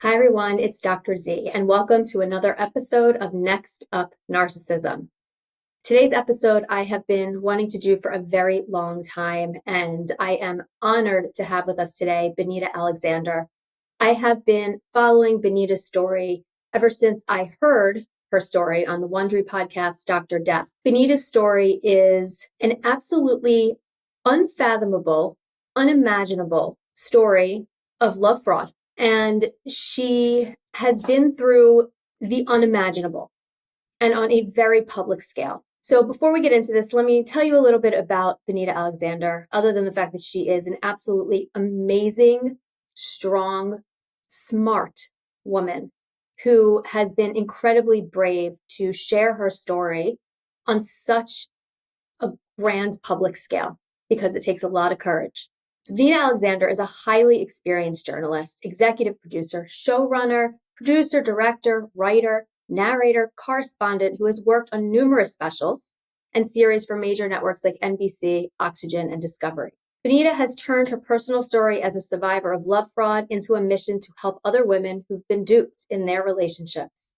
Hi, everyone. It's Dr. Z, and welcome to another episode of Next Up Narcissism. Today's episode I have been wanting to do for a very long time, and I am honored to have with us today Benita Alexander. I have been following Benita's story ever since I heard her story on the Wondery podcast, Dr. Death. Benita's story is an absolutely unfathomable, unimaginable story of love fraud. And she has been through the unimaginable and on a very public scale. So before we get into this, let me tell you a little bit about Benita Alexander, other than the fact that she is an absolutely amazing, strong, smart woman who has been incredibly brave to share her story on such a grand public scale, because it takes a lot of courage. So Benita Alexander is a highly experienced journalist, executive producer, showrunner, producer, director, writer, narrator, correspondent who has worked on numerous specials and series for major networks like NBC, Oxygen, and Discovery. Benita has turned her personal story as a survivor of love fraud into a mission to help other women who've been duped in their relationships.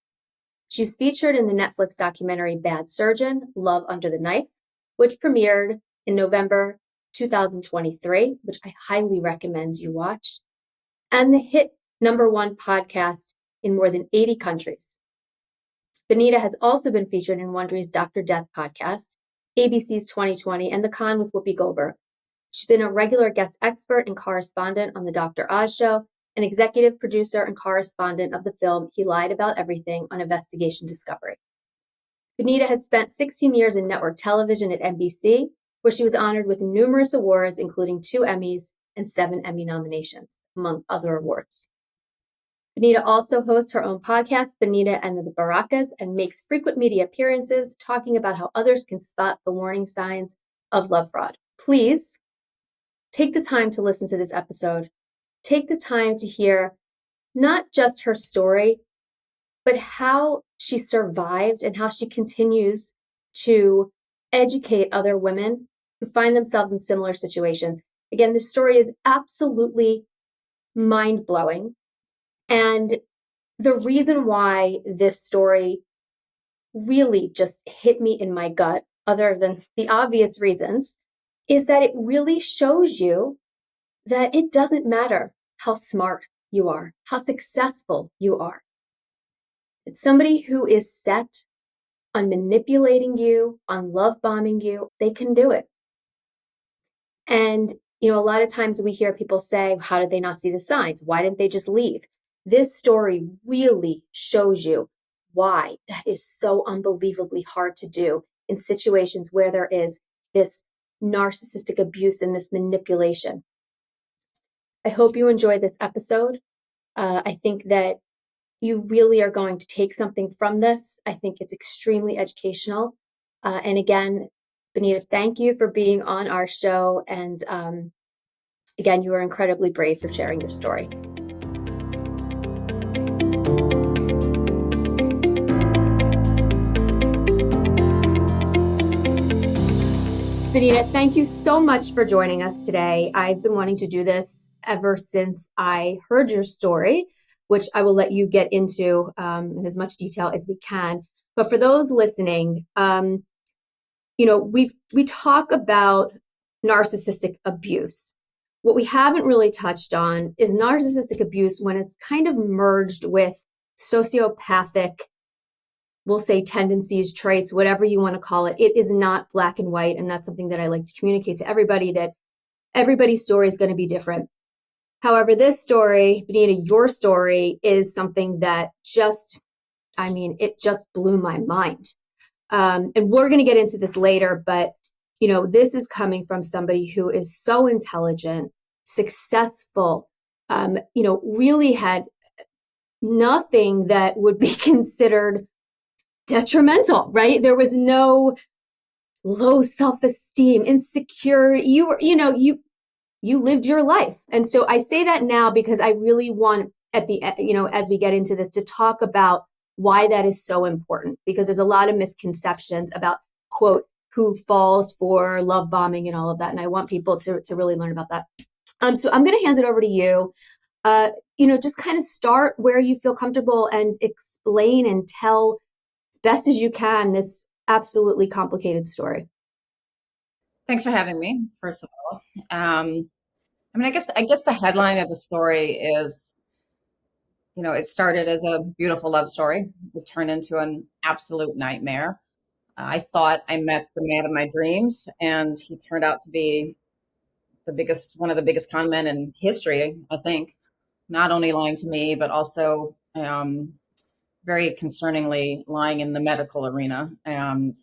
She's featured in the Netflix documentary Bad Surgeon, Love Under the Knife, which premiered in November 2023, which I highly recommend you watch, and the hit #1 podcast in more than 80 countries. Benita has also been featured in Wondery's Dr. Death podcast, ABC's 2020, and The Con with Whoopi Goldberg. She's been a regular guest expert and correspondent on The Dr. Oz Show, an executive producer and correspondent of the film He Lied About Everything on Investigation Discovery. Benita has spent 16 years in network television at NBC, where she was honored with numerous awards, including 2 Emmys and 7 Emmy nominations, among other awards. Benita also hosts her own podcast, Benita and the Baracas, and makes frequent media appearances talking about how others can spot the warning signs of love fraud. Please take the time to listen to this episode. Take the time to hear not just her story, but how she survived and how she continues to educate other women who find themselves in similar situations. Again, this story is absolutely mind-blowing. And the reason why this story really just hit me in my gut, other than the obvious reasons, is that it really shows you that it doesn't matter how smart you are, how successful you are. It's somebody who is set on manipulating you, on love bombing you. They can do it. And, a lot of times we hear people say, how did they not see the signs? Why didn't they just leave? This story really shows you why that is so unbelievably hard to do in situations where there is this narcissistic abuse and this manipulation. I hope you enjoyed this episode. I think that you really are going to take something from this. I think it's extremely educational. And again, Benita, thank you for being on our show. And again, you are incredibly brave for sharing your story. Benita, thank you so much for joining us today. I've been wanting to do this ever since I heard your story, which I will let you get into in as much detail as we can. But for those listening, we talk about narcissistic abuse. What we haven't really touched on is narcissistic abuse when it's kind of merged with sociopathic, we'll say tendencies, traits, whatever you want to call it. It is not black and white. And that's something that I like to communicate to everybody, that everybody's story is going to be different. However, this story, Benita, your story is something that it just blew my mind. And we're going to get into this later, but, this is coming from somebody who is so intelligent, successful, really had nothing that would be considered detrimental, right? There was no low self-esteem, insecurity. You were, you lived your life. And so I say that now because I really want at the, as we get into this, to talk about why that is so important, because there's a lot of misconceptions about, quote, who falls for love bombing and all of that. And I want people to really learn about that. So I'm going to hand it over to you. just kind of start where you feel comfortable and explain and tell as best as you can this absolutely complicated story. Thanks for having me, first of all. I guess the headline of the story is, it started as a beautiful love story. It turned into an absolute nightmare. I thought I met the man of my dreams, and he turned out to be one of the biggest con men in history, I think. Not only lying to me, but also very concerningly lying in the medical arena. And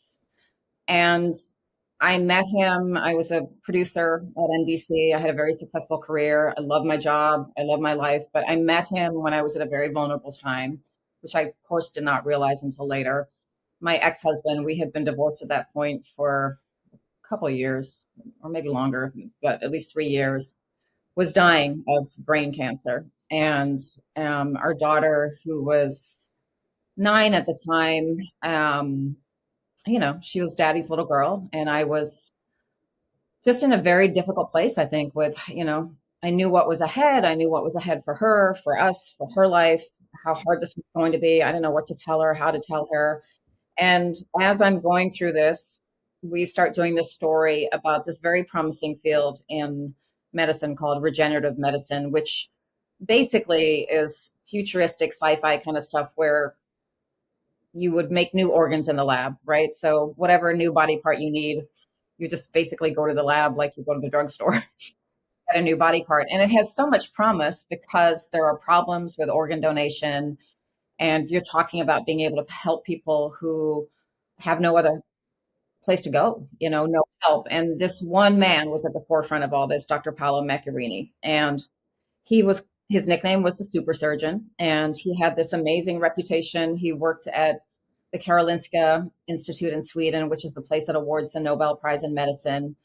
I met him. I was a producer at NBC. I had a very successful career. I love my job. I love my life. But I met him when I was at a very vulnerable time, which I, of course, did not realize until later. My ex-husband, we had been divorced at that point for a couple of years, or maybe longer, but at least 3 years, was dying of brain cancer. And our daughter, who was 9 at the time, she was daddy's little girl. And I was just in a very difficult place, I think, I knew what was ahead. I knew what was ahead for her, for us, for her life, how hard this was going to be. I didn't know what to tell her, how to tell her. And as I'm going through this, we start doing this story about this very promising field in medicine called regenerative medicine, which basically is futuristic sci-fi kind of stuff where you would make new organs in the lab, right? So whatever new body part you need, you just basically go to the lab like you go to the drugstore, get a new body part. And it has so much promise because there are problems with organ donation. And you're talking about being able to help people who have no other place to go, no help. And this one man was at the forefront of all this, Dr. Paolo Macchiarini. And his nickname was the super surgeon. And he had this amazing reputation. He worked at the Karolinska Institute in Sweden, which is the place that awards the Nobel Prize in medicine.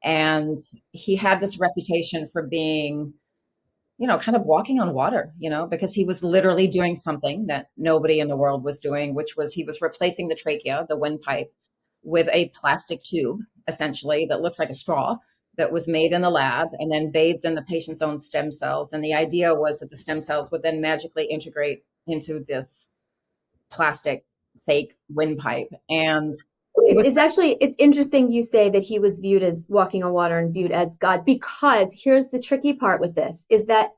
And he had this reputation for being, kind of walking on water, because he was literally doing something that nobody in the world was doing, which was he was replacing the trachea, the windpipe, with a plastic tube, essentially, that looks like a straw that was made in the lab and then bathed in the patient's own stem cells. And the idea was that the stem cells would then magically integrate into this plastic fake windpipe. And It's interesting you say that he was viewed as walking on water and viewed as God, because here's the tricky part with this is that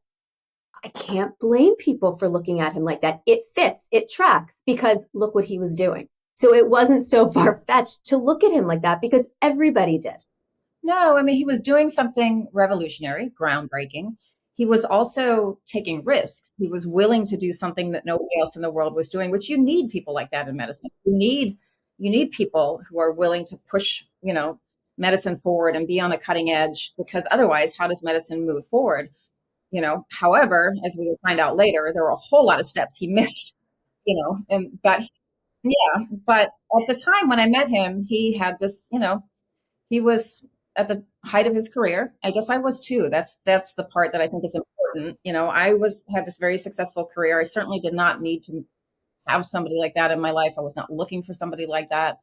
I can't blame people for looking at him like that. It fits, it tracks, because look what he was doing. So it wasn't so far-fetched to look at him like that because everybody did. No, I mean, he was doing something revolutionary, groundbreaking. He was also taking risks. He was willing to do something that nobody else in the world was doing, which you need people like that in medicine. You need people who are willing to push, medicine forward and be on the cutting edge, because otherwise, how does medicine move forward? However, as we will find out later, there were a whole lot of steps he missed, but at the time when I met him, he had this, he was at the height of his career. I guess I was too. That's the part that I think is important. I had this very successful career. I certainly did not need to have somebody like that in my life. I was not looking for somebody like that.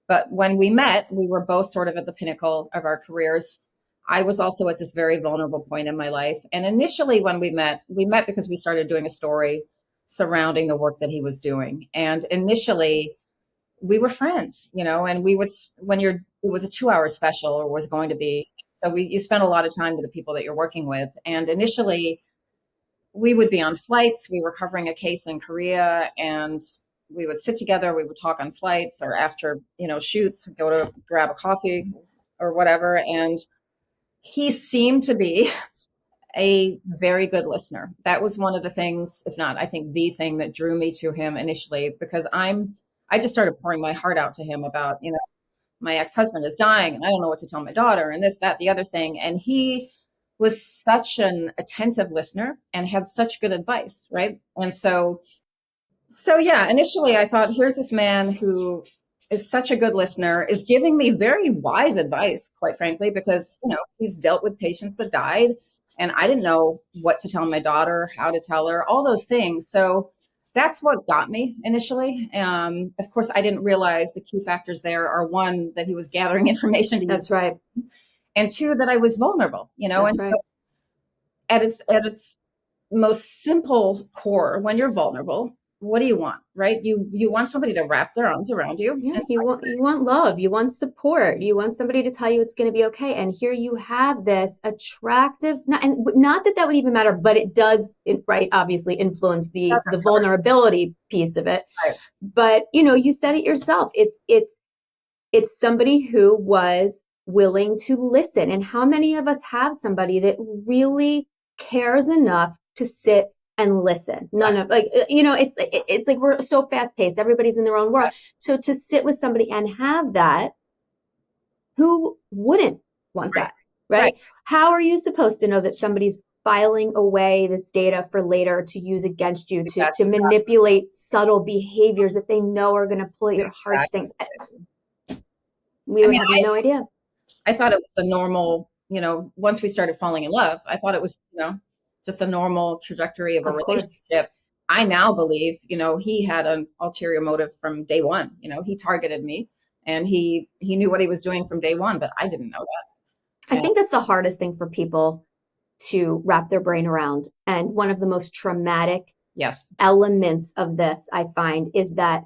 But when we met, we were both sort of at the pinnacle of our careers. I was also at this very vulnerable point in my life. And initially when we met because we started doing a story surrounding the work that he was doing. And initially we were friends, and we would, it was a 2-hour special, or was going to be. So you spend a lot of time with the people that you're working with. And initially we would be on flights. We were covering a case in Korea, and we would sit together. We would talk on flights, or after, shoots, go to grab a coffee or whatever. And he seemed to be a very good listener. That was one of the things, if not, I think the thing that drew me to him initially, because I just started pouring my heart out to him about, my ex-husband is dying and I don't know what to tell my daughter, and this, that, the other thing. And he was such an attentive listener and had such good advice. Right. And so yeah, initially I thought, here's this man who is such a good listener, is giving me very wise advice, quite frankly, because, he's dealt with patients that died, and I didn't know what to tell my daughter, how to tell her, all those things. So that's what got me initially. Of course, I didn't realize the key factors there are, one, that he was gathering information to That's right. And two, that I was vulnerable, That's and right. so at its most simple core, when you're vulnerable, what do you want, right? You want somebody to wrap their arms around you. Yeah, you want love, you want support, you want somebody to tell you it's going to be okay. And here you have this attractive, not that would even matter, but it does, right? Obviously, influence the vulnerability piece of it. Right. But you said it yourself. It's somebody who was willing to listen. And how many of us have somebody that really cares enough to sit and listen? None of it's like we're so fast paced. Everybody's in their own world. So to sit with somebody and have that, who wouldn't want that, right? How are you supposed to know that somebody's filing away this data for later to use against you, to manipulate subtle behaviors that they know are going to pull at your heartstrings? We would have no idea. I thought it was a normal, once we started falling in love, I thought it was, just a normal trajectory of a relationship. I now believe, he had an ulterior motive from day one. He targeted me, and he knew what he was doing from day one, but I didn't know that. I think that's the hardest thing for people to wrap their brain around. And one of the most traumatic elements of this, I find, is that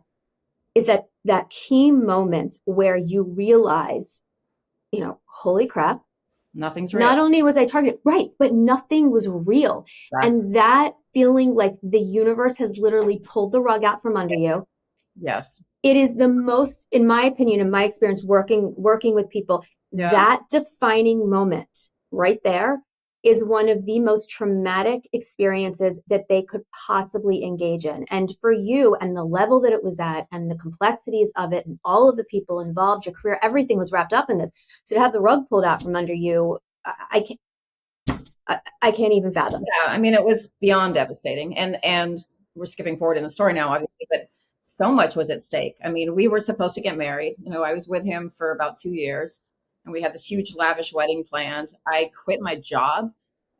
key moment where you realize, holy crap, nothing's real. Not only was I targeted, right, but nothing was real. Exactly. And that feeling like the universe has literally pulled the rug out from under you. Yes. It is the most, in my opinion, in my experience, working with people, that defining moment right there is one of the most traumatic experiences that they could possibly engage in. And for you, and the level that it was at, and the complexities of it, and all of the people involved, your career, everything was wrapped up in this. So to have the rug pulled out from under you, I can't even fathom. Yeah, I mean, it was beyond devastating. And we're skipping forward in the story now, obviously, but so much was at stake. I mean, we were supposed to get married. I was with him for about 2 years, and we had this huge, lavish wedding planned. I quit my job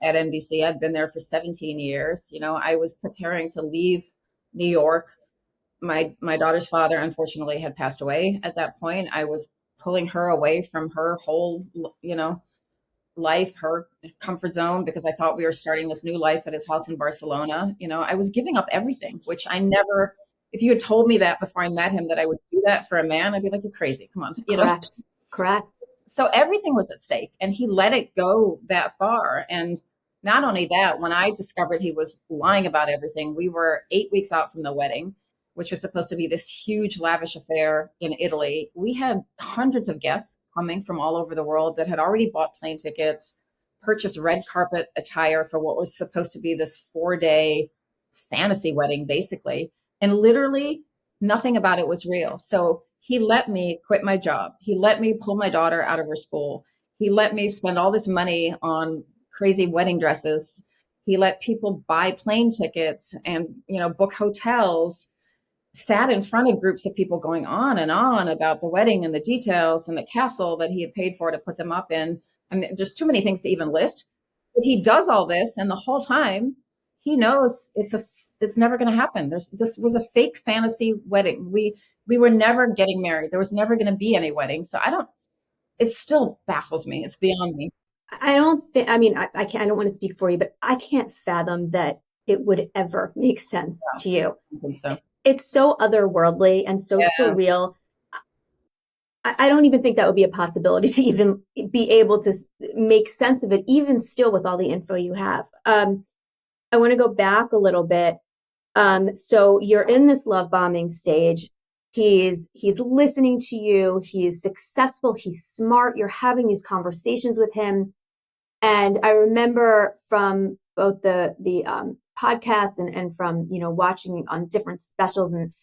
at NBC. I'd been there for 17 years. I was preparing to leave New York. My daughter's father, unfortunately, had passed away at that point. I was pulling her away from her whole, life, her comfort zone, because I thought we were starting this new life at his house in Barcelona. I was giving up everything, which I never, if you had told me that before I met him, that I would do that for a man, I'd be like, you're crazy. Come on. Correct. So everything was at stake, and he let it go that far. And not only that, when I discovered he was lying about everything, we were 8 weeks out from the wedding, which was supposed to be this huge, lavish affair in Italy. We had hundreds of guests coming from all over the world that had already bought plane tickets, purchased red carpet attire for what was supposed to be this 4-day fantasy wedding, basically. And literally nothing about it was real. So he let me quit my job. He let me pull my daughter out of her school. He let me spend all this money on crazy wedding dresses. He let people buy plane tickets and, book hotels, sat in front of groups of people going on and on about the wedding and the details and the castle that he had paid for to put them up in. I mean, there's too many things to even list. But he does all this, and the whole time he knows it's never going to happen. This was a fake fantasy wedding. We were never getting married. There was never going to be any wedding. So it still baffles me. It's beyond me. I don't think, I don't want to speak for you, but I can't fathom that it would ever make sense to you. I think so. It's so otherworldly and so surreal. I don't even think that would be a possibility to even be able to make sense of it, even still with all the info you have. I want to go back a little bit. So you're in this love bombing stage. He's listening to you. He's successful. He's smart. You're having these conversations with him. And I remember from both the podcast and from, watching on different specials. And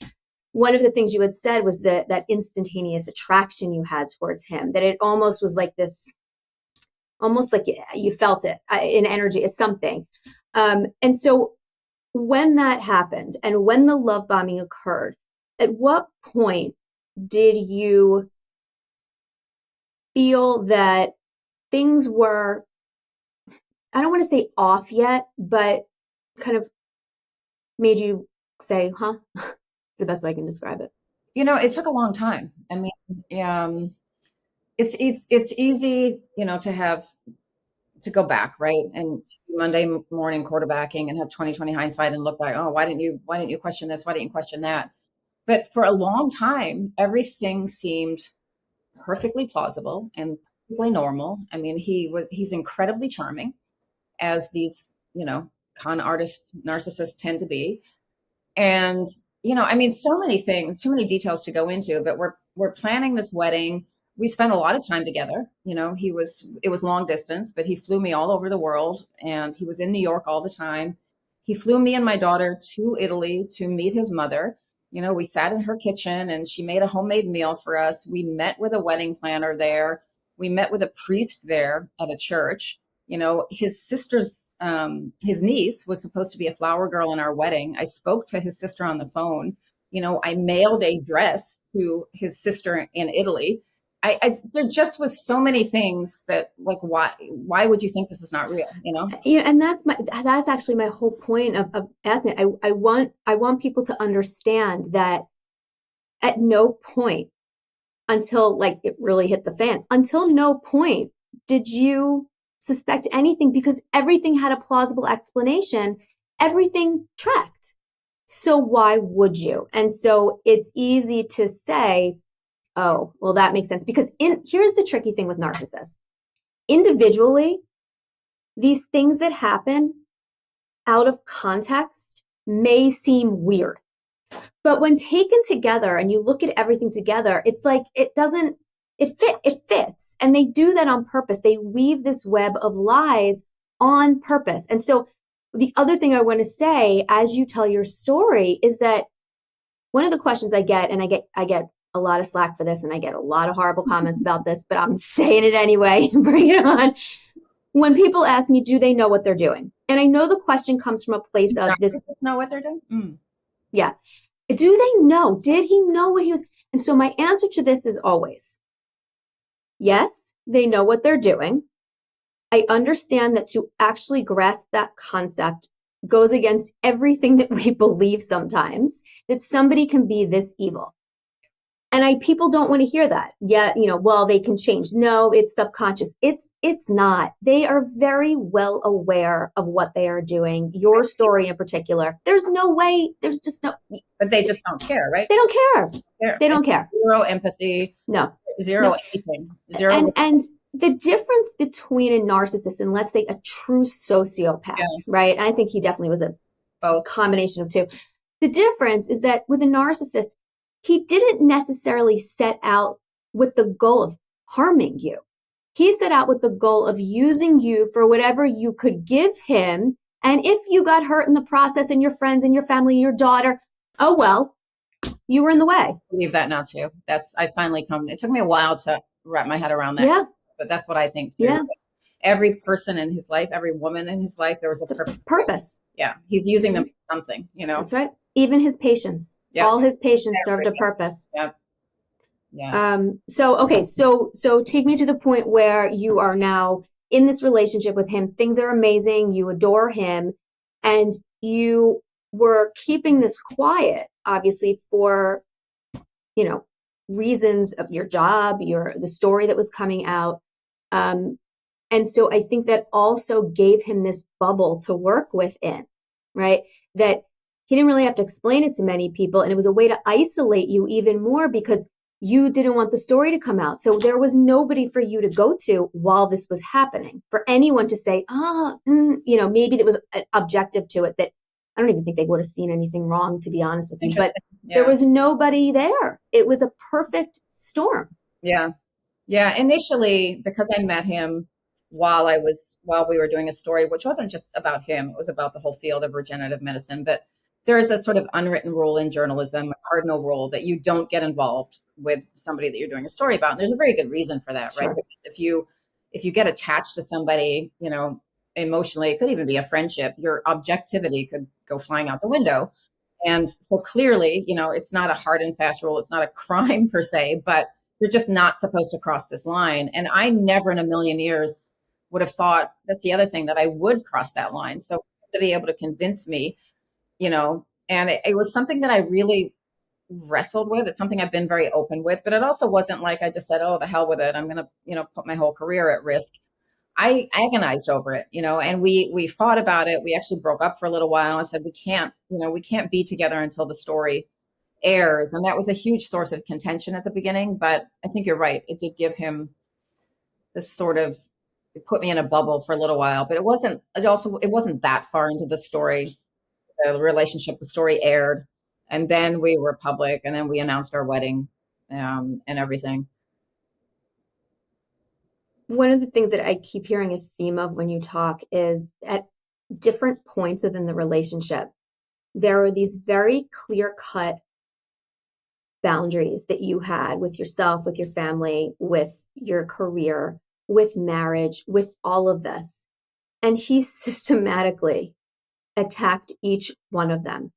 one of the things you had said was that instantaneous attraction you had towards him, that it almost was like this, almost like you felt it in energy as something. And so when that happened and when the love bombing occurred, at what point did you feel that things were, I don't want to say off yet, but kind of made you say, huh? It's the best way I can describe it. It took a long time. I mean, it's easy, to go back, right? And Monday morning quarterbacking and have 2020 hindsight and look like, oh, why didn't you question this? Why didn't you question that? But for a long time, everything seemed perfectly plausible and perfectly normal. I mean, he's incredibly charming, as these, con artists, narcissists tend to be. And, I mean, so many things, too many details to go into, but we're planning this wedding. We spent a lot of time together. It was long distance, but he flew me all over the world, and he was in New York all the time. He flew me and my daughter to Italy to meet his mother. We sat in her kitchen and she made a homemade meal for us. We met with a wedding planner there. We met with a priest there at a church. His sister's, his niece was supposed to be a flower girl in our wedding. I spoke to his sister on the phone. I mailed a dress to his sister in Italy. There just was so many things that, like, why would you think this is not real? And that's actually my whole point of asking it. I want people to understand that at no point until, like, it really hit the fan, until no point did you suspect anything, because everything had a plausible explanation. Everything tracked. So why would you? And so it's easy to say, oh, well, that makes sense, because here's the tricky thing with narcissists. Individually, these things that happen out of context may seem weird. But when taken together and you look at everything together, it's like it fits. And they do that on purpose. They weave this web of lies on purpose. And so the other thing I want to say as you tell your story is that one of the questions I get, and I get a lot of slack for this, and I get a lot of horrible comments about this, but I'm saying it anyway. Bring it on. When people ask me, do they know what they're doing? And I know the question comes from a place of this. Know what they're doing? Mm. Yeah. Do they know? Did he know what he was? And so my answer to this is always, yes, they know what they're doing. I understand that to actually grasp that concept goes against everything that we believe sometimes, that somebody can be this evil. And people don't want to hear that. Yeah, well, they can change. No, it's subconscious. It's not. They are very well aware of what they are doing. Your story in particular, there's just no. But they just don't care, right? They don't care. They don't care. Zero empathy. No. Zero anything. Zero. And the difference between a narcissist and, let's say, a true sociopath, right? I think he definitely was a combination of two. The difference is that with a narcissist, he didn't necessarily set out with the goal of harming you. He set out with the goal of using you for whatever you could give him. And if you got hurt in the process, and your friends and your family, your daughter, oh, well, you were in the way. I believe that now too. I finally it took me a while to wrap my head around that. Yeah. But that's what I think too. Yeah. Every person in his life, every woman in his life, there was a purpose. Yeah. He's using them for something, That's right. Even his patients. Yep. All his patients served a purpose. Yep. Yeah. So take me to the point where you are now in this relationship with him. Things are amazing. You adore him, and you were keeping this quiet, obviously, for, reasons of your job, the story that was coming out. And so I think that also gave him this bubble to work within, right? That he didn't really have to explain it to many people. And it was a way to isolate you even more, because you didn't want the story to come out. So there was nobody for you to go to while this was happening, for anyone to say, maybe that was objective to it, that I don't even think they would have seen anything wrong, to be honest with you. But there was nobody there. It was a perfect storm. Yeah. Yeah. Initially, because I met him while we were doing a story, which wasn't just about him, it was about the whole field of regenerative medicine. But there is a sort of unwritten rule in journalism, a cardinal rule, that you don't get involved with somebody that you're doing a story about. And there's a very good reason for that, right? Sure. Because if you get attached to somebody, emotionally, it could even be a friendship, your objectivity could go flying out the window. And so clearly, it's not a hard and fast rule. It's not a crime per se, but you're just not supposed to cross this line. And I never in a million years would have thought, that's the other thing, that I would cross that line. So to be able to convince me, and it was something that I really wrestled with. It's something I've been very open with, but it also wasn't like I just said, oh, the hell with it, I'm going to, put my whole career at risk. I agonized over it, and we fought about it. We actually broke up for a little while. I said, we can't be together until the story airs. And that was a huge source of contention at the beginning. But I think you're right. It did give him this sort of, it put me in a bubble for a little while, but it wasn't that far into the story, the relationship, the story aired. And then we were public, and then we announced our wedding, and everything. One of the things that I keep hearing a theme of when you talk is at different points within the relationship, there are these very clear-cut boundaries that you had with yourself, with your family, with your career, with marriage, with all of this. And he systematically attacked each one of them,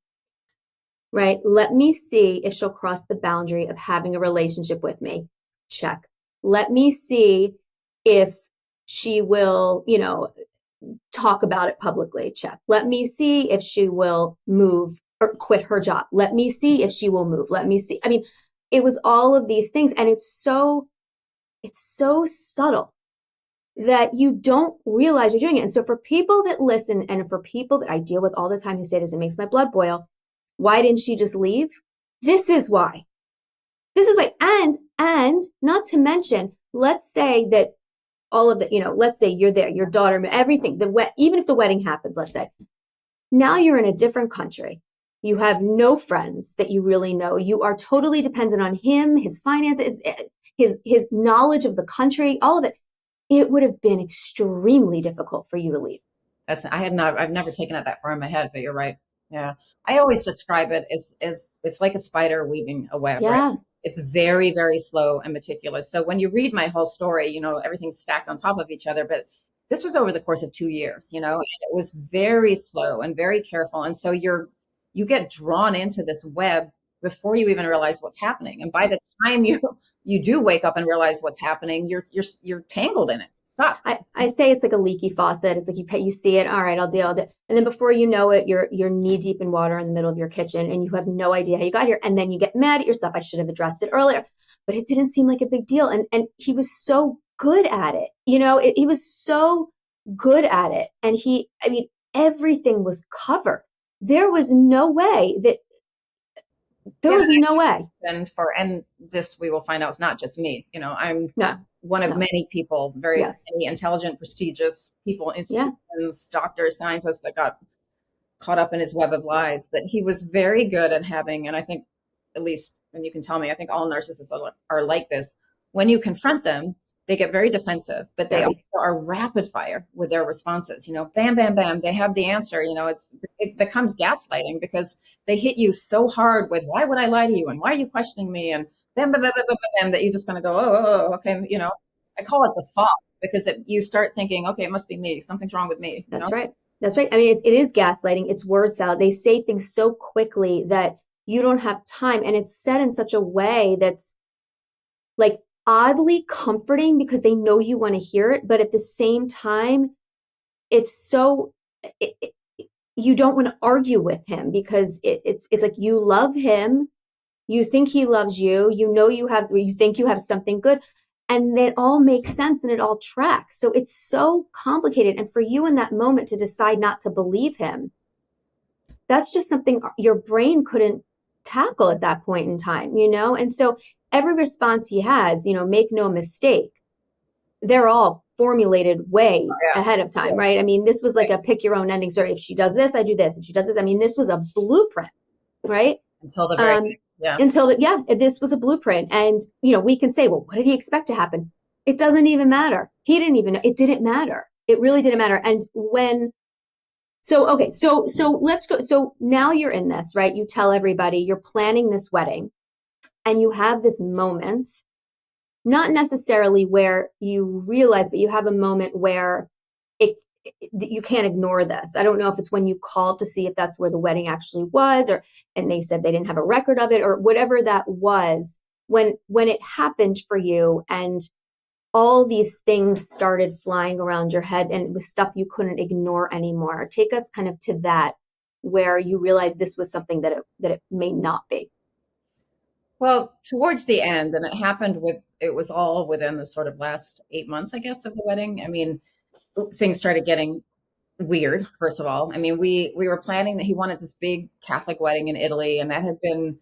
right? Let me see if she'll cross the boundary of having a relationship with me. Check. Let me see if she will, talk about it publicly. Check. Let me see if she will move or quit her job. Let me see if she will move. Let me see. I mean, it was all of these things. And it's so subtle that you don't realize you're doing it. And so for people that listen, and for people that I deal with all the time who say this, it makes my blood boil. Why didn't she just leave? This is why. And not to mention, let's say that all of the, let's say you're there, your daughter, everything, even if the wedding happens, let's say, now you're in a different country. You have no friends that you really know. You are totally dependent on him, his finances, his knowledge of the country, all of it. It would have been extremely difficult for you to leave. I've never taken it that far in my head, but you're right. Yeah. I always describe it as it's like a spider weaving a web, Yeah. right? It's very, very slow and meticulous. So when you read my whole story, everything's stacked on top of each other, but this was over the course of 2 years, and it was very slow and very careful. And so you get drawn into this web before you even realize what's happening. And by the time you do wake up and realize what's happening, you're tangled in it. Stop. I say it's like a leaky faucet. It's like you see it. All right, I'll deal with it. And then before you know it, you're knee deep in water in the middle of your kitchen, and you have no idea how you got here. And then you get mad at yourself. I should have addressed it earlier, but it didn't seem like a big deal. And he was so good at it. He was so good at it. And everything was covered. There was no way that. And this we will find out is not just me. I'm no. one of many people, very Yes. intelligent, prestigious people, institutions, Yeah. doctors, scientists that got caught up in his web of lies. But he was very good at having, and I think, at least, and you can tell me, I think all narcissists are like this. When you confront them, they get very defensive, but they also are rapid fire with their responses. Bam, bam, bam. They have the answer. It becomes gaslighting because they hit you so hard with, why would I lie to you? And why are you questioning me? And bam, bam, bam, bam, bam, bam, that you're just going to go, oh, okay. I call it the fog because you start thinking, okay, it must be me. Something's wrong with me. That's right. That's right. I mean, it is gaslighting. It's word salad. They say things so quickly that you don't have time. And it's said in such a way that's like oddly comforting because they know you want to hear it. But at the same time, it's you don't want to argue with him because it's like you love him. You think he loves you. You think you have something good. And it all makes sense and it all tracks. So it's so complicated. And for you in that moment to decide not to believe him, that's just something your brain couldn't tackle at that point in time, And so every response he has, make no mistake, they're all formulated way ahead of time, right? I mean, this was like a pick your own ending story. If she does this, I do this. If she does this, I mean, this was a blueprint, right? Until the very this was a blueprint. And, we can say, well, what did he expect to happen? It doesn't even matter. He didn't even know. It didn't matter. It really didn't matter. And so let's go. So now you're in this, right? You tell everybody you're planning this wedding and you have this moment, not necessarily where you realize, but you have a moment where you can't ignore this. I don't know if it's when you called to see if that's where the wedding actually was, and they said they didn't have a record of it or whatever that was, when it happened for you and all these things started flying around your head and it was stuff you couldn't ignore anymore. Take us kind of to that, where you realized this was something that it may not be. Well, towards the end, and it was all within the sort of last 8 months, I guess, of the wedding. I mean, things started getting weird. First of all, I mean, we were planning that he wanted this big Catholic wedding in Italy, and that had been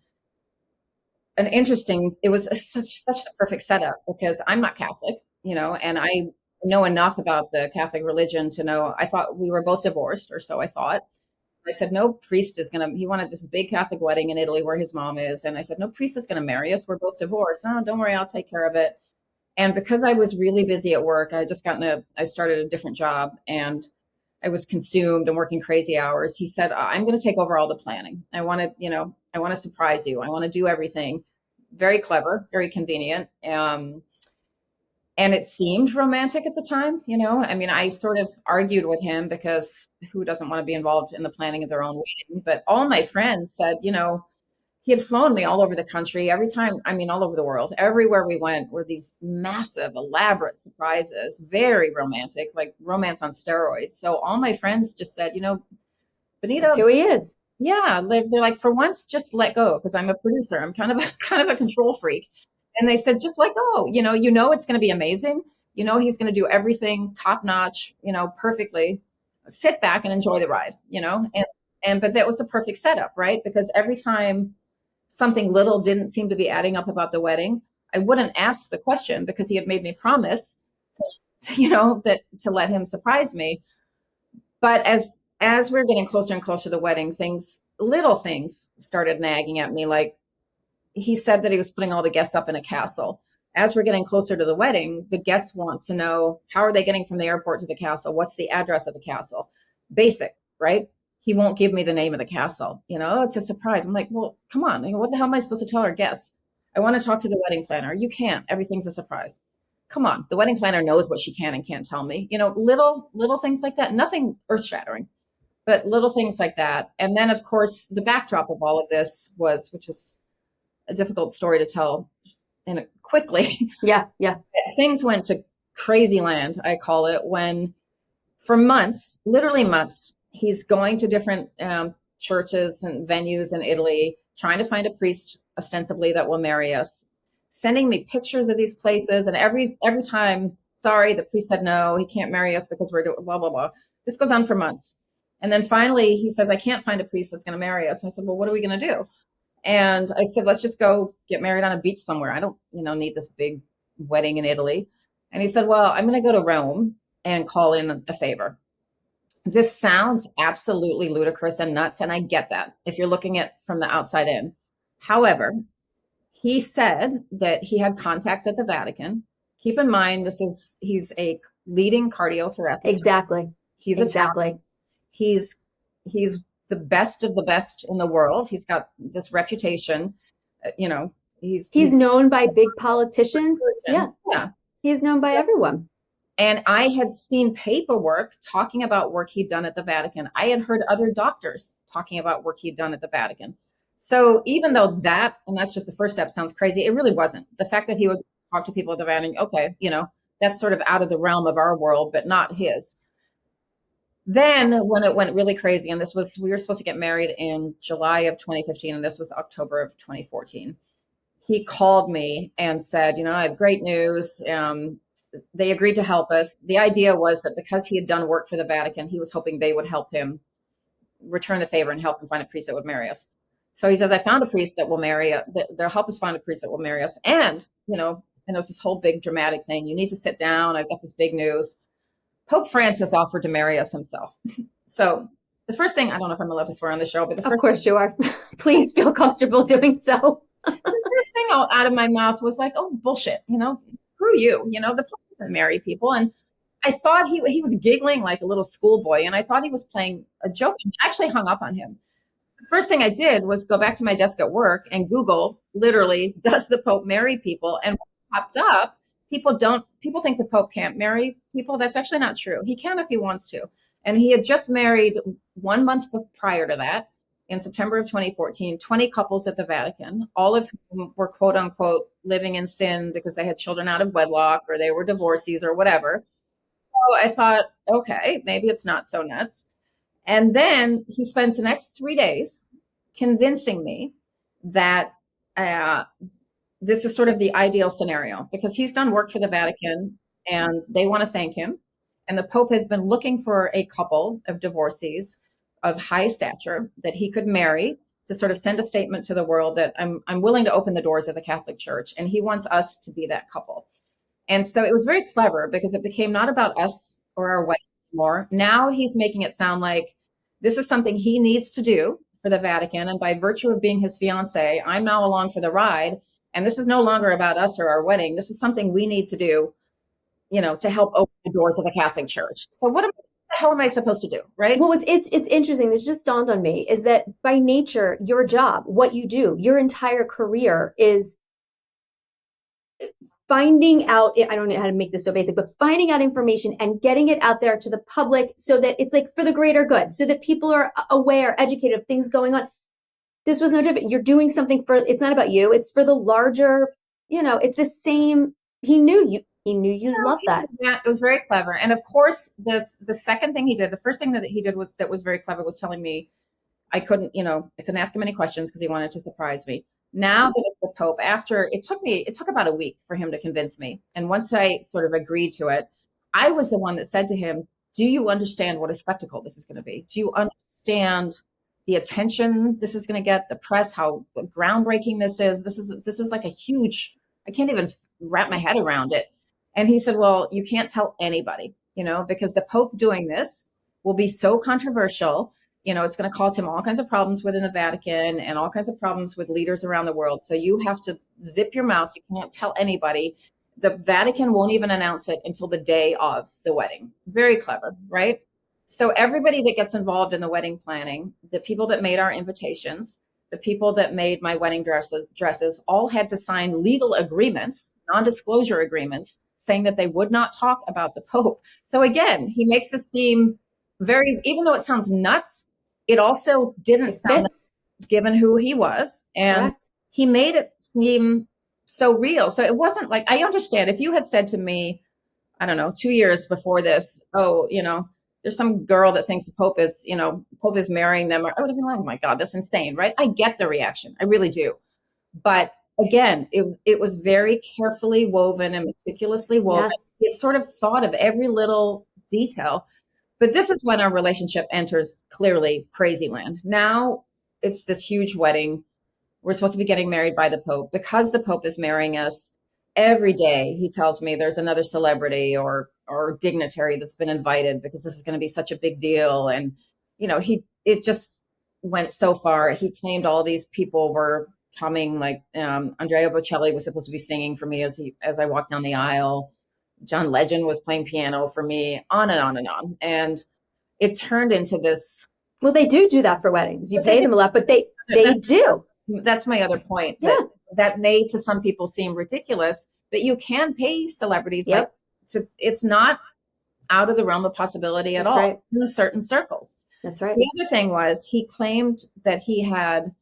an interesting. It was such a perfect setup because I'm not Catholic, and I know enough about the Catholic religion to know. I thought we were both divorced, or so I thought. I said, no priest is going to, he wanted this big Catholic wedding in Italy where his mom is. And I said, no priest is going to marry us. We're both divorced. Oh, don't worry, I'll take care of it. And because I was really busy at work, I started a different job and I was consumed and working crazy hours. He said, I'm going to take over all the planning. I want to surprise you. I want to do everything. Very clever, very convenient. And it seemed romantic at the time, I mean, I sort of argued with him because who doesn't want to be involved in the planning of their own wedding? But all my friends said, he had flown me all over the country every time. I mean, all over the world, everywhere we went were these massive, elaborate surprises, very romantic, like romance on steroids. So all my friends just said, Benita, That's who he is. Yeah. They're like, for once, just let go. Cause I'm a producer. I'm kind of a control freak. And they said, just let go, it's going to be amazing. He's going to do everything top notch, perfectly. Sit back and enjoy the ride, but that was a perfect setup, right? Because every time something little didn't seem to be adding up about the wedding, I wouldn't ask the question because he had made me promise, that to let him surprise me. But as we're getting closer and closer to the wedding, little things started nagging at me, like, he said that he was putting all the guests up in a castle. As we're getting closer to the wedding, the guests want to know, how are they getting from the airport to the castle? What's the address of the castle? Basic, right? He won't give me the name of the castle. It's a surprise. I'm like, well, come on. What the hell am I supposed to tell our guests? I want to talk to the wedding planner. You can't. Everything's a surprise. Come on. The wedding planner knows what she can and can't tell me. Little things like that. Nothing earth shattering, but little things like that. And then, of course, the backdrop of all of this which is a difficult story to tell quickly. Yeah. Things went to crazy land, I call it, when for months, literally months, he's going to different churches and venues in Italy, trying to find a priest ostensibly that will marry us, sending me pictures of these places. And every time, sorry, the priest said, no, he can't marry us because we're doing blah, blah, blah. This goes on for months. And then finally he says, I can't find a priest that's going to marry us. I said, well, what are we going to do? And I said, let's just go get married on a beach somewhere. I don't, need this big wedding in Italy. And he said, well, I'm going to go to Rome and call in a favor. This sounds absolutely ludicrous and nuts. And I get that if you're looking at from the outside in. However, he said that he had contacts at the Vatican. Keep in mind, he's a leading cardiothoracic. Exactly. He's Italian. He's the best of the best in the world. He's got this reputation, he's known by big politicians. Yeah. He's known by everyone. And I had seen paperwork talking about work he'd done at the Vatican. I had heard other doctors talking about work he'd done at the Vatican. So even though and that's just the first step, sounds crazy, it really wasn't. The fact that he would talk to people at the Vatican, okay, that's sort of out of the realm of our world, but not his. Then when it went really crazy, and we were supposed to get married in July of 2015, and this was October of 2014, he called me and said, I have great news. They agreed to help us. The idea was that because he had done work for the Vatican, he was hoping they would help him return the favor and help him find a priest that would marry us. So he says, I found a priest that will marry us. They'll help us find a priest that will marry us. And, and it was this whole big dramatic thing. You need to sit down. I've got this big news. Pope Francis offered to marry us himself. So the first thing, I don't know if I'm allowed to swear on the show, but of course you are. Please feel comfortable doing so. The first thing out of my mouth was like, oh, bullshit. Screw you. The Pope doesn't marry people. And I thought he was giggling like a little schoolboy. And I thought he was playing a joke. I actually hung up on him. The first thing I did was go back to my desk at work and Google literally, does the Pope marry people? And what popped up, people think the Pope can't marry people. That's actually not true. He can if he wants to. And he had just married 1 month prior to that, in September of 2014, 20 couples at the Vatican, all of whom were quote unquote living in sin because they had children out of wedlock or they were divorcees or whatever. So I thought, okay, maybe it's not so nuts. And then he spends the next 3 days convincing me that this is sort of the ideal scenario because he's done work for the Vatican and they want to thank him. And the Pope has been looking for a couple of divorcees of high stature that he could marry to sort of send a statement to the world that I'm willing to open the doors of the Catholic Church. And he wants us to be that couple. And so it was very clever because it became not about us or our wedding anymore. Now he's making it sound like this is something he needs to do for the Vatican. And by virtue of being his fiance, I'm now along for the ride. And this is no longer about us or our wedding. This is something we need to do, to help open the doors of the Catholic Church. So what the hell am I supposed to do, right? Well, it's interesting. This just dawned on me is that by nature, your job, what you do, your entire career is finding out, I don't know how to make this so basic, but finding out information and getting it out there to the public so that it's like for the greater good, so that people are aware, educated of things going on. This was no different. You're doing something it's not about you. It's for the larger, it's the same. He knew you loved that. Yeah, it was very clever. And of course, the second thing he did, the first thing that he did that was very clever was telling me I couldn't ask him any questions because he wanted to surprise me. Now that it's the Pope, it took about a week for him to convince me. And once I sort of agreed to it, I was the one that said to him, do you understand what a spectacle this is going to be? Do you understand the attention this is going to get, the press, how groundbreaking this is? This is like a huge, I can't even wrap my head around it. And he said, well, you can't tell anybody, because the Pope doing this will be so controversial. It's going to cause him all kinds of problems within the Vatican and all kinds of problems with leaders around the world. So you have to zip your mouth. You can't tell anybody. The Vatican won't even announce it until the day of the wedding. Very clever, right? So everybody that gets involved in the wedding planning, the people that made our invitations, the people that made my wedding dresses all had to sign legal agreements, non-disclosure agreements, saying that they would not talk about the Pope. So again, he makes this seem even though it sounds nuts, it also didn't sound nuts given who he was. And correct. He made it seem so real. So it wasn't like, I understand if you had said to me, I don't know, 2 years before this, there's some girl that thinks the Pope is marrying them. I would have been like, oh my God, that's insane, right? I get the reaction. I really do. But again, it was very carefully woven and meticulously woven. Yes. It sort of thought of every little detail. But this is when our relationship enters clearly crazy land. Now it's this huge wedding. We're supposed to be getting married by the Pope. Because the Pope is marrying us, every day he tells me there's another celebrity or dignitary that's been invited because this is going to be such a big deal. And, it just went so far. He claimed all these people were coming, like Andrea Bocelli was supposed to be singing for me as I walked down the aisle. John Legend was playing piano for me, on and on and on. And it turned into this. Well, they do that for weddings. You pay them a lot, but they do. That's my other point. Yeah. That may to some people seem ridiculous, but you can pay celebrities. Yep. It's not out of the realm of possibility at all. Right. In certain circles. That's right. The other thing was he claimed that he had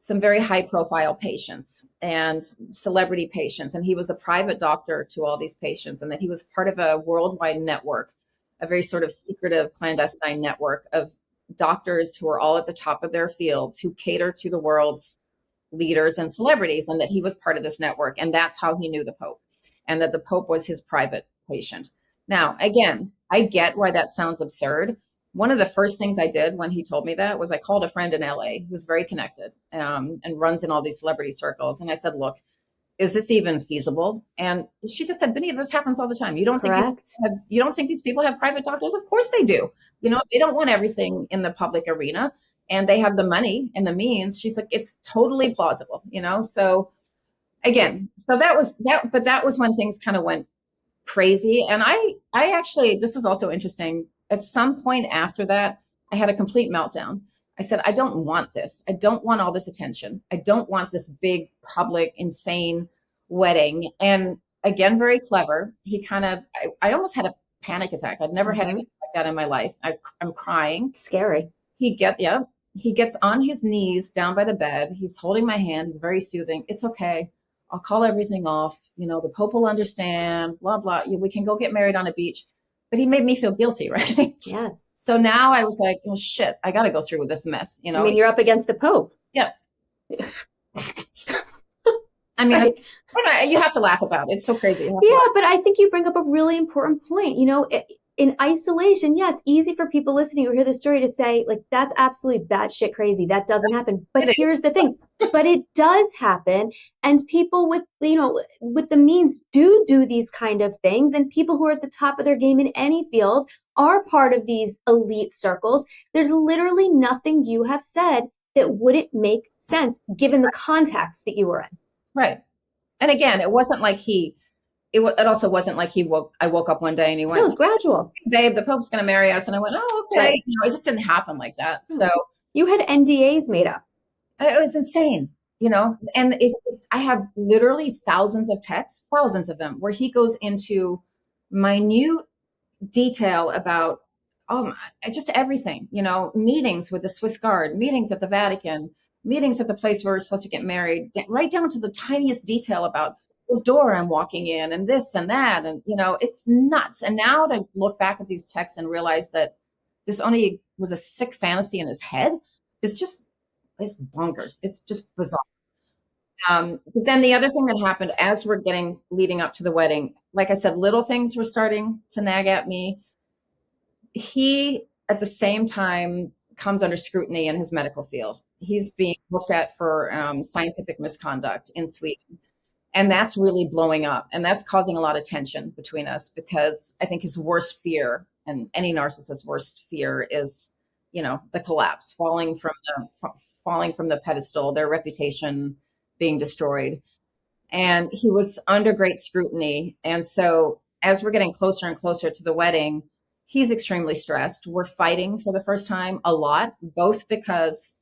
some very high profile patients and celebrity patients. And he was a private doctor to all these patients, and that he was part of a worldwide network, a very sort of secretive clandestine network of doctors who are all at the top of their fields, who cater to the world's leaders and celebrities, and that he was part of this network. And that's how he knew the Pope, and that the Pope was his private patient. Now, again, I get why that sounds absurd. One of the first things I did when he told me that was I called a friend in LA who's very connected and runs in all these celebrity circles. And I said, look, is this even feasible? And she just said, Benita, this happens all the time. You don't think these people have private doctors? Of course they do. They don't want everything in the public arena, and they have the money and the means. She's like, it's totally plausible, So again, that was when things kind of went crazy. And I actually, this is also interesting. At some point after that, I had a complete meltdown. I said, I don't want this. I don't want all this attention. I don't want this big, public, insane wedding. And again, very clever. He I almost had a panic attack. I'd never had anything like that in my life. I'm crying. Scary. He gets on his knees down by the bed. He's holding my hand. He's very soothing. It's okay. I'll call everything off. The Pope will understand, blah, blah. We can go get married on a beach. But he made me feel guilty, right? Yes. So now I was like, oh, shit, I got to go through with this mess. I mean, you're up against the Pope. Yeah. I mean, right. You have to laugh about it. It's so crazy. Yeah, but I think you bring up a really important point. in isolation, yeah, it's easy for people listening who hear the story to say, like, that's absolutely batshit crazy. That doesn't happen. But It here's is. the thing. But it does happen. And people with, with the means do these kind of things. And people who are at the top of their game in any field are part of these elite circles. There's literally nothing you have said that wouldn't make sense given the context that you were in. Right. And again, it wasn't like it also wasn't like I woke up one day and he No, went, it's gradual. babe, the Pope's going to marry us. And I went, oh, okay. Right. It just didn't happen like that. So You had NDAs made up. it was insane, and I have literally thousands of texts, thousands of them, where he goes into minute detail about just everything, meetings with the Swiss Guard, meetings at the Vatican, meetings at the place where we're supposed to get married, right down to the tiniest detail about the door I'm walking in and this and that. And, it's nuts. And now to look back at these texts and realize that this only was a sick fantasy in his head, it's bonkers. It's just bizarre. But then the other thing that happened as we're leading up to the wedding, like I said, little things were starting to nag at me. He, at the same time, comes under scrutiny in his medical field. He's being looked at for scientific misconduct in Sweden. And that's really blowing up. And that's causing a lot of tension between us because I think his worst fear, and any narcissist's worst fear, is, the collapse, falling from the pedestal, their reputation being destroyed. And he was under great scrutiny. And so as we're getting closer and closer to the wedding, he's extremely stressed. We're fighting for the first time a lot, both because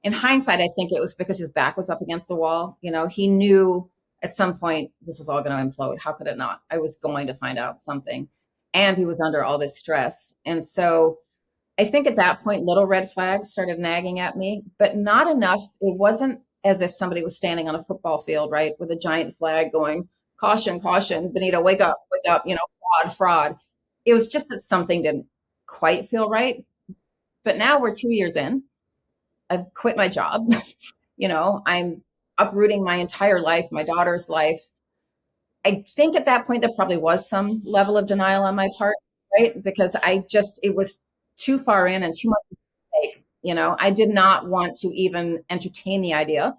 in hindsight, I think it was because his back was up against the wall. He knew at some point this was all going to implode. How could it not? I was going to find out something. And he was under all this stress. And so I think at that point, little red flags started nagging at me, but not enough. It wasn't as if somebody was standing on a football field, right, with a giant flag going, caution, caution, Benita, wake up, fraud, fraud. It was just that something didn't quite feel right. But now we're 2 years in. I've quit my job. I'm uprooting my entire life, my daughter's life. I think at that point, there probably was some level of denial on my part, right? Because it was too far in and too much at stake. I did not want to even entertain the idea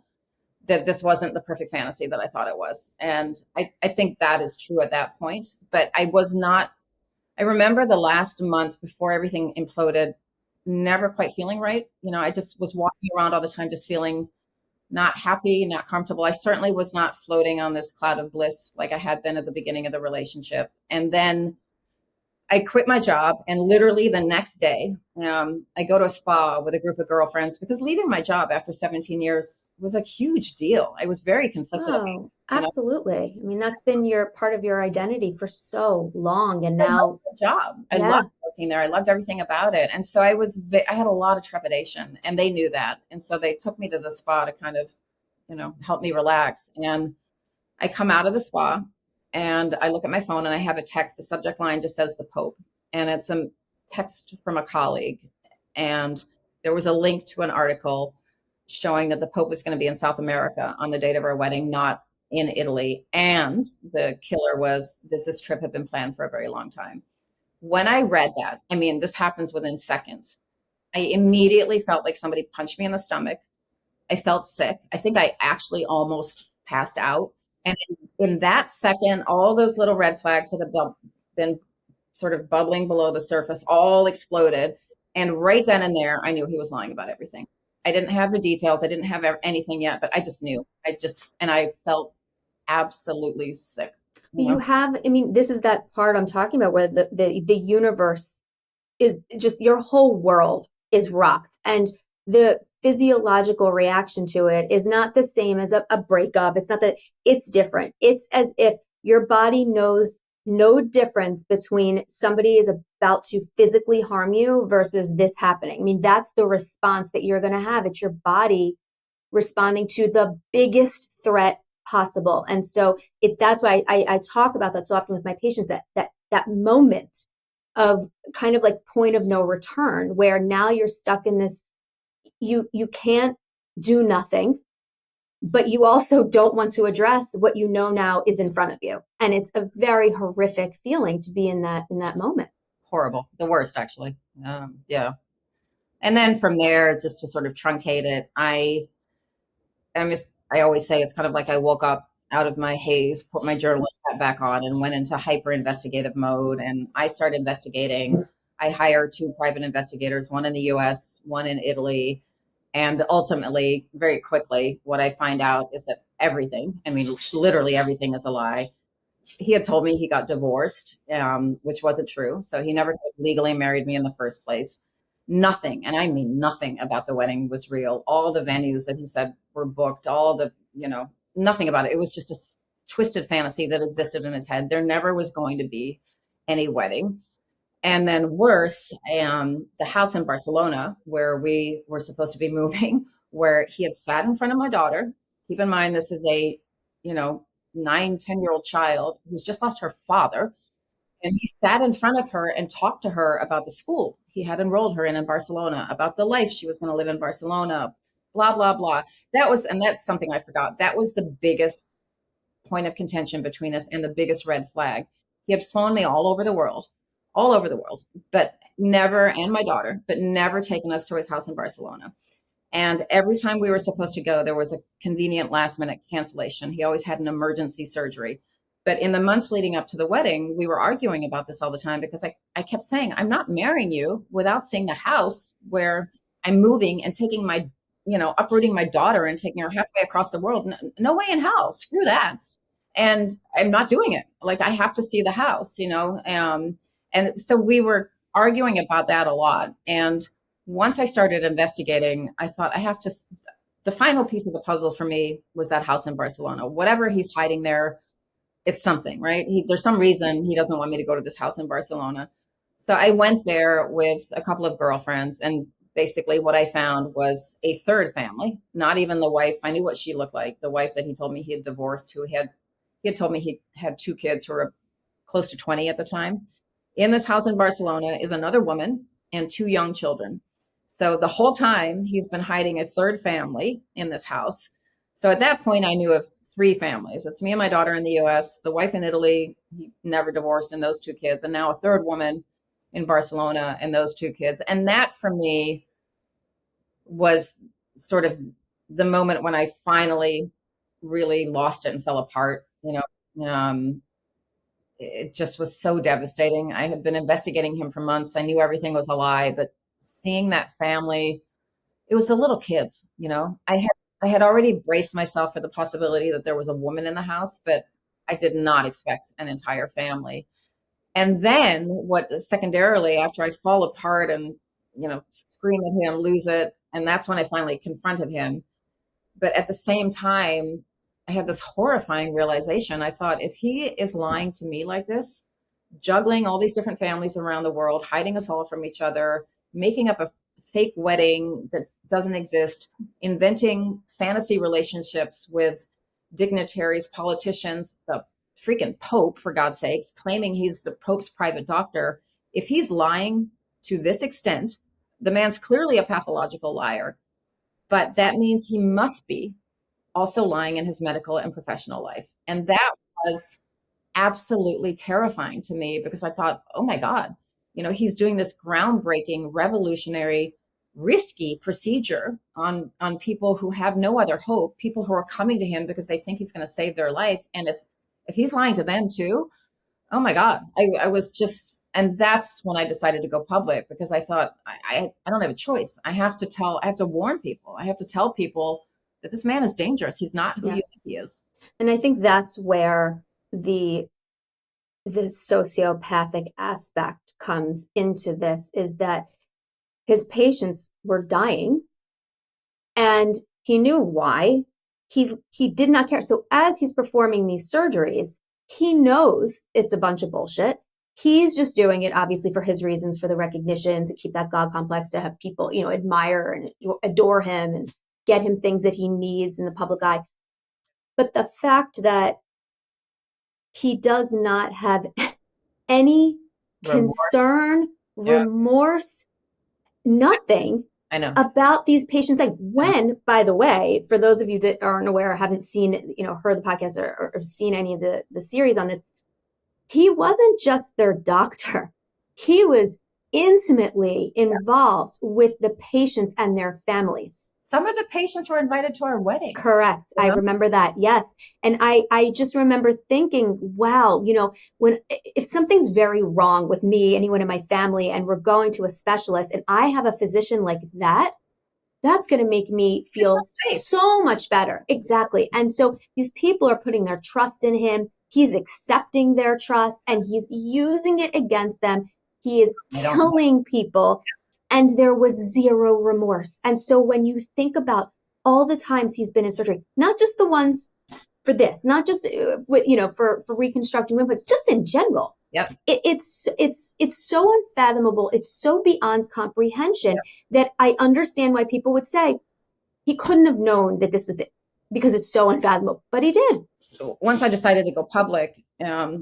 that this wasn't the perfect fantasy that I thought it was. And I think that is true at that point. But I remember the last month before everything imploded, never quite feeling right. I just was walking around all the time, just feeling not happy, not comfortable. I certainly was not floating on this cloud of bliss like I had been at the beginning of the relationship. And then I quit my job, and literally the next day, I go to a spa with a group of girlfriends because leaving my job after 17 years was a huge deal. I was very conflicted. Oh, absolutely. I mean, that's been part of your identity for so long, and now the job. I yeah. loved working there. I loved everything about it, and so I had a lot of trepidation, and they knew that, and so they took me to the spa to kind of, help me relax. And I come out of the spa. And I look at my phone and I have a text. The subject line just says the Pope. And it's a text from a colleague. And there was a link to an article showing that the Pope was going to be in South America on the date of our wedding, not in Italy. And the killer was that this trip had been planned for a very long time. When I read that, I mean, this happens within seconds. I immediately felt like somebody punched me in the stomach. I felt sick. I think I actually almost passed out. And in that second, all those little red flags that have been sort of bubbling below the surface all exploded. And right then and there, I knew he was lying about everything. I didn't have the details. I didn't have anything yet, but I just knew. And I felt absolutely sick. This is that part I'm talking about where the universe is just, your whole world is rocked. And the physiological reaction to it is not the same as a breakup. It's not that, it's different. It's as if your body knows no difference between somebody is about to physically harm you versus this happening. I mean, that's the response that you're going to have. It's your body responding to the biggest threat possible. And so that's why I talk about that so often with my patients, that moment of kind of like point of no return, where now you're stuck in this, you can't do nothing, but you also don't want to address what you know now is in front of you. And it's a very horrific feeling to be in that moment. horrible, the worst actually. Yeah. And then from there, just to sort of truncate it, I always say it's kind of like I woke up out of my haze, put my journalist hat back on, and went into hyper investigative mode. And I started investigating. I hired two private investigators, one in the US, one in Italy. And ultimately, very quickly, what I find out is that everything, I mean, literally everything is a lie. He had told me he got divorced, which wasn't true. So he never legally married me in the first place. Nothing, and I mean nothing about the wedding was real. All the venues that he said were booked, all the, nothing about it. It was just a twisted fantasy that existed in his head. There never was going to be any wedding. And then worse, the house in Barcelona where we were supposed to be moving, where he had sat in front of my daughter. Keep in mind, this is a, you know, 9, 10-year-old child who's just lost her father. And he sat in front of her and talked to her about the school he had enrolled her in Barcelona, about the life she was going to live in Barcelona, blah, blah, blah. And that's something I forgot. That was the biggest point of contention between us and the biggest red flag. He had flown me all over the world, but never, and my daughter, but never taken us to his house in Barcelona. And every time we were supposed to go, there was a convenient last minute cancellation. He always had an emergency surgery. But in the months leading up to the wedding, we were arguing about this all the time because I kept saying, I'm not marrying you without seeing the house where I'm moving and taking my, uprooting my daughter and taking her halfway across the world. No way in hell. Screw that. And I'm not doing it. Like, I have to see the house, and so we were arguing about that a lot. And once I started investigating, I thought the final piece of the puzzle for me was that house in Barcelona. Whatever he's hiding there, it's something, right? There's some reason he doesn't want me to go to this house in Barcelona. So I went there with a couple of girlfriends, and basically what I found was a third family, not even the wife. I knew what she looked like. The wife that he told me he had divorced, he had told me he had two kids who were close to 20 at the time. In this house in Barcelona is another woman and two young children. So the whole time he's been hiding a third family in this house. So at that point, I knew of three families. It's me and my daughter in the US, the wife in Italy, he never divorced, and those two kids, and now a third woman in Barcelona and those two kids. And that for me was sort of the moment when I finally really lost it and fell apart. It just was so devastating. I had been investigating him for months. I knew everything was a lie, but seeing that family, it was the little kids, I had already braced myself for the possibility that there was a woman in the house, but I did not expect an entire family. And then secondarily, after I fall apart and, scream at him, lose it, and that's when I finally confronted him. But at the same time, I had this horrifying realization. I thought, if he is lying to me like this, juggling all these different families around the world, hiding us all from each other, making up a fake wedding that doesn't exist, inventing fantasy relationships with dignitaries, politicians, the freaking Pope, for God's sakes, claiming he's the Pope's private doctor. If he's lying to this extent, the man's clearly a pathological liar, but that means he must be also lying in his medical and professional life. And that was absolutely terrifying to me because I thought, oh my God, he's doing this groundbreaking, revolutionary, risky procedure on people who have no other hope, people who are coming to him because they think he's going to save their life. And if he's lying to them too, oh my God, I was just, and that's when I decided to go public because I thought, I don't have a choice. I have to warn people. I have to tell people that this man is dangerous. He's not who you think he is. And I think that's where the sociopathic aspect comes into this, is that his patients were dying and he knew why. He did not care. So as he's performing these surgeries, he knows it's a bunch of bullshit. He's just doing it obviously for his reasons, for the recognition, to keep that God complex, to have people, admire and adore him and get him things that he needs in the public eye. But the fact that he does not have any concern, remorse, nothing about these patients. Like, when, by the way, for those of you that aren't aware, haven't seen, heard the podcast or seen any of the series on this, he wasn't just their doctor. He was intimately involved with the patients and their families. Some of the patients were invited to our wedding. Correct. I remember that. Yes. And I just remember thinking, wow, when if something's very wrong with me, anyone in my family, and we're going to a specialist and I have a physician like that, that's going to make me feel so much better. Exactly. And so these people are putting their trust in him. He's accepting their trust and he's using it against them. He is killing people and there was zero remorse. And so when you think about all the times he's been in surgery, not just the ones for this, not just for reconstructing wombs, just in general. Yep. It's so unfathomable. It's so beyond comprehension that I understand why people would say he couldn't have known that this was it because it's so unfathomable, but he did. Once I decided to go public, I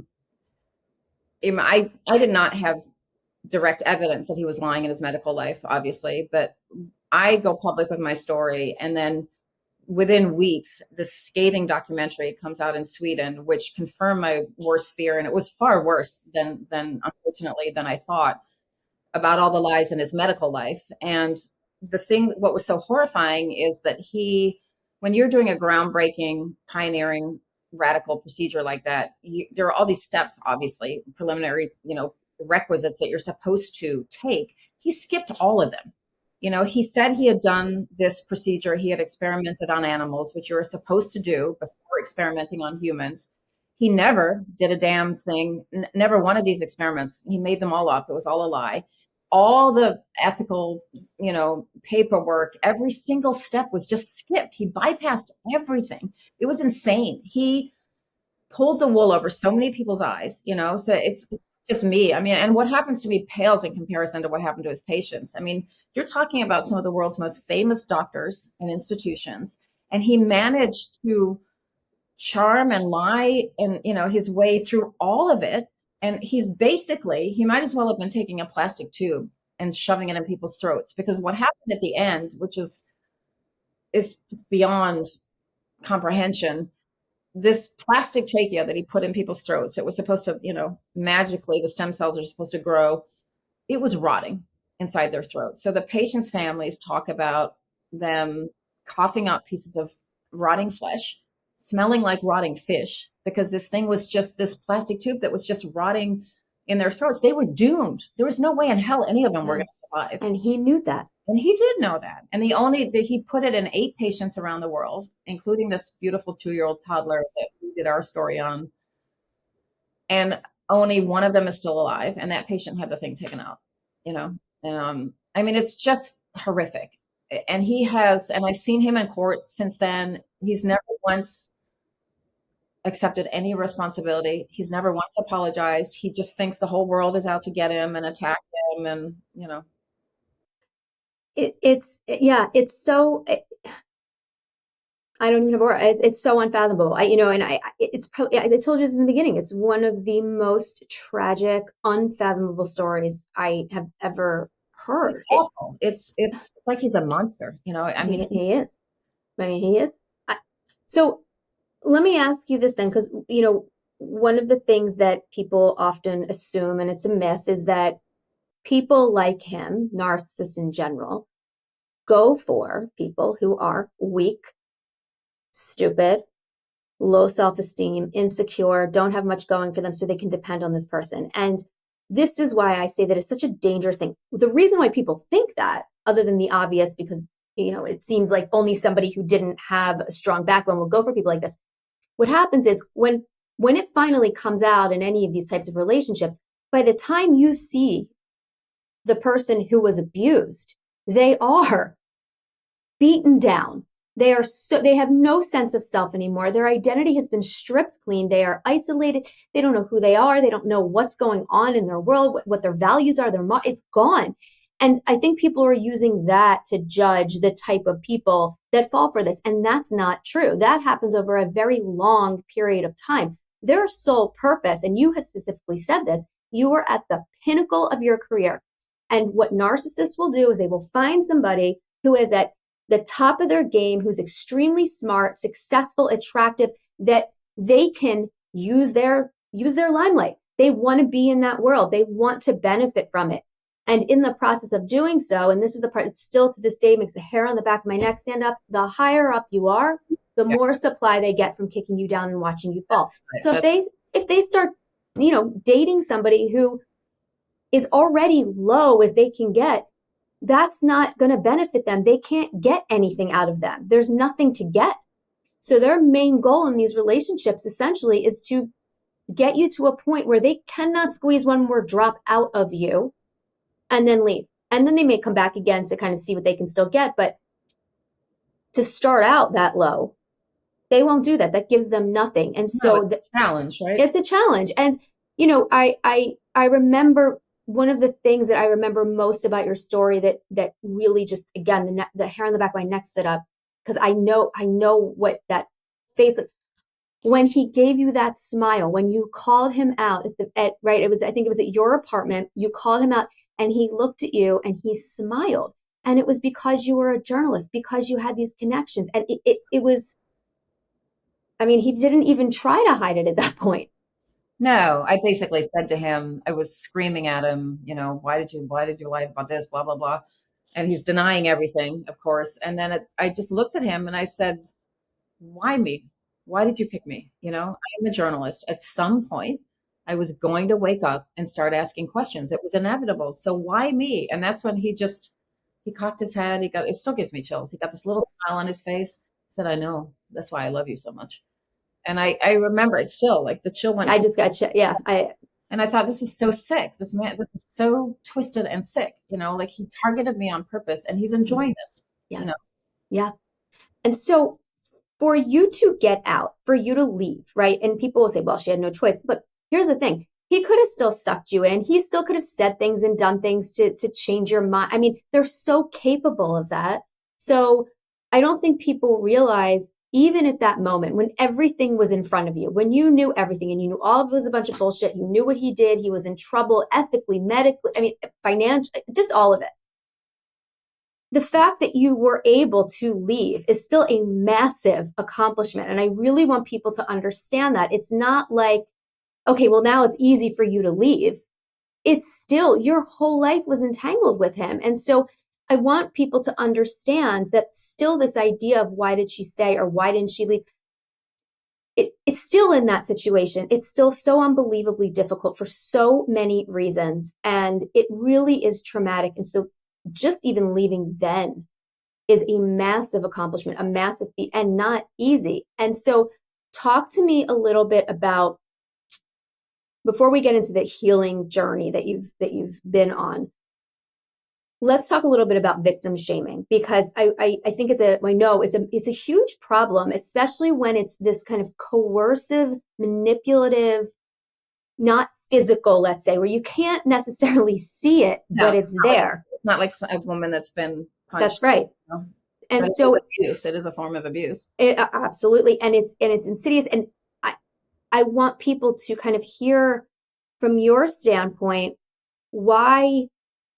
did not have direct evidence that he was lying in his medical life, obviously, but I go public with my story, and then within weeks, this scathing documentary comes out in Sweden, which confirmed my worst fear, and it was far worse than unfortunately than I thought, about all the lies in his medical life. And what was so horrifying is that when you're doing a groundbreaking, pioneering, radical procedure like that, there are all these steps, obviously, preliminary, requisites that you're supposed to take. He skipped all of them. He said he had done this procedure. He had experimented on animals, which you were supposed to do before experimenting on humans. He never did a damn thing, never one of these experiments. He made them all up. It was all a lie. All the ethical, paperwork, every single step was just skipped. He bypassed everything. It was insane. He pulled the wool over so many people's eyes, so it's just me. I mean, and what happens to me pales in comparison to what happened to his patients. I mean, you're talking about some of the world's most famous doctors and institutions, and he managed to charm and lie and, his way through all of it. And he might as well have been taking a plastic tube and shoving it in people's throats, because what happened at the end, which is beyond comprehension, this plastic trachea that he put in people's throats, it was supposed to, magically, the stem cells are supposed to grow. It was rotting inside their throats. So the patients' families talk about them coughing up pieces of rotting flesh, smelling like rotting fish, because this thing was just this plastic tube that was just rotting in their throats. They were doomed. There was no way in hell any of them were going to survive. And he knew that. And he did know that. And he put it in 8 patients around the world, including this beautiful 2-year-old toddler that we did our story on. And only one of them is still alive. And that patient had the thing taken out, I mean, it's just horrific. And I've seen him in court since then. He's never once accepted any responsibility. He's never once apologized. He just thinks the whole world is out to get him and attack him. And, It's so, I don't even have a word. It's so unfathomable. It's probably, I told you this in the beginning. It's one of the most tragic, unfathomable stories I have ever heard. It's awful. It's like he's a monster, I mean, he is. He is. So let me ask you this then, because, one of the things that people often assume, and it's a myth, is that people like him, narcissists in general, go for people who are weak, stupid, low self-esteem, insecure, don't have much going for them, so they can depend on this person. And this is why I say that it's such a dangerous thing. The reason why people think that, other than the obvious, because, it seems like only somebody who didn't have a strong backbone will go for people like this. What happens is when it finally comes out in any of these types of relationships, by the time you see the person who was abused, they are beaten down. They have no sense of self anymore. Their identity has been stripped clean. They are isolated. They don't know who they are. They don't know what's going on in their world, what their values are. It's gone. And I think people are using that to judge the type of people that fall for this. And that's not true. That happens over a very long period of time. Their sole purpose, and you have specifically said this, you are at the pinnacle of your career. And what narcissists will do is they will find somebody who is at the top of their game, who's extremely smart, successful, attractive, that they can use their limelight. They want to be in that world. They want to benefit from it. And in the process of doing so, and this is the part that still to this day makes the hair on the back of my neck stand up, the higher up you are, the Yeah. more supply they get from kicking you down and watching you fall. Right. So if they start, dating somebody who is already low as they can get, that's not going to benefit them. They can't get anything out of them. There's nothing to get. So their main goal in these relationships essentially is to get you to a point where they cannot squeeze one more drop out of you and then leave. And then they may come back again to kind of see what they can still get. But to start out that low, they won't do that. That gives them nothing. And so it's a challenge, right? It's a challenge. And, I remember one of the things that I remember most about your story that really just, again, the hair on the back of my neck stood up, because I know what that face, when he gave you that smile, when you called him out I think it was at your apartment, you called him out and he looked at you and he smiled. And it was because you were a journalist, because you had these connections. And it was, he didn't even try to hide it at that point. No, I basically said to him, I was screaming at him, why did you lie about this, blah, blah, blah. And he's denying everything, of course. And then I just looked at him and I said, why me? Why did you pick me? I am a journalist. At some point, I was going to wake up and start asking questions. It was inevitable. So why me? And that's when he cocked his head. It still gives me chills. He got this little smile on his face. He said, I know. That's why I love you so much. And I remember it still, like the chill went. I just got yeah. And I thought, this is so sick. This is so twisted and sick. Like he targeted me on purpose, and he's enjoying this. Yes. Yeah. And so for you to get out, for you to leave, right? And people will say, well, she had no choice. But here's the thing. He could have still sucked you in. He still could have said things and done things to change your mind. They're so capable of that. So I don't think people realize, even at that moment, when everything was in front of you, when you knew everything and you knew all of it was a bunch of bullshit, you knew what he did, he was in trouble ethically, medically, financially, just all of it. The fact that you were able to leave is still a massive accomplishment. And I really want people to understand that. It's not like, okay, well, now it's easy for you to leave. It's still, your whole life was entangled with him. And so I want people to understand that still this idea of why did she stay or why didn't she leave? It's still in that situation. It's still so unbelievably difficult for so many reasons. And it really is traumatic. And so just even leaving then is a massive accomplishment, a massive feat, and not easy. And so talk to me a little bit about, before we get into the healing journey that you've been on, let's talk a little bit about victim shaming, because I think it's a huge problem, especially when it's this kind of coercive, manipulative, not physical, let's say, where you can't necessarily see it, but it's there. Not like a woman that's been punched. That's right. And so abuse. It is a form of abuse. Absolutely. And it's insidious. And I want people to kind of hear from your standpoint why,